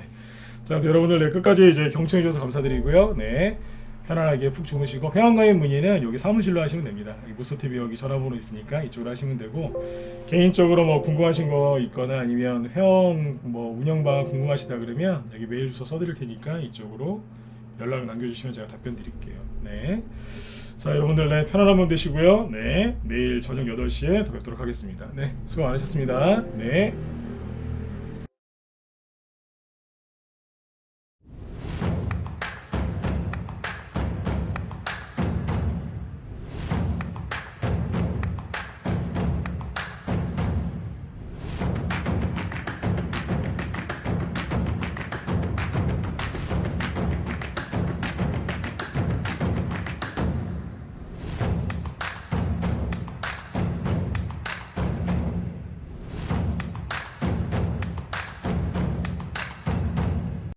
자, 여러분들 네, 끝까지 이제 경청해 주셔서 감사드리고요. 네, 편안하게 푹 주무시고 회원가입 문의는 여기 사무실로 하시면 됩니다. 무소TV 여기 전화번호 있으니까 이쪽으로 하시면 되고 개인적으로 뭐 궁금하신 거 있거나 아니면 회원 뭐 운영 방안 궁금하시다 그러면 여기 메일 주소 써드릴 테니까 이쪽으로 연락을 남겨주시면 제가 답변 드릴게요. 네. 자, 여러분들 네, 편안한 밤 되시고요. 네, 내일 저녁 8시에 더 뵙도록 하겠습니다. 네, 수고 많으셨습니다. 네.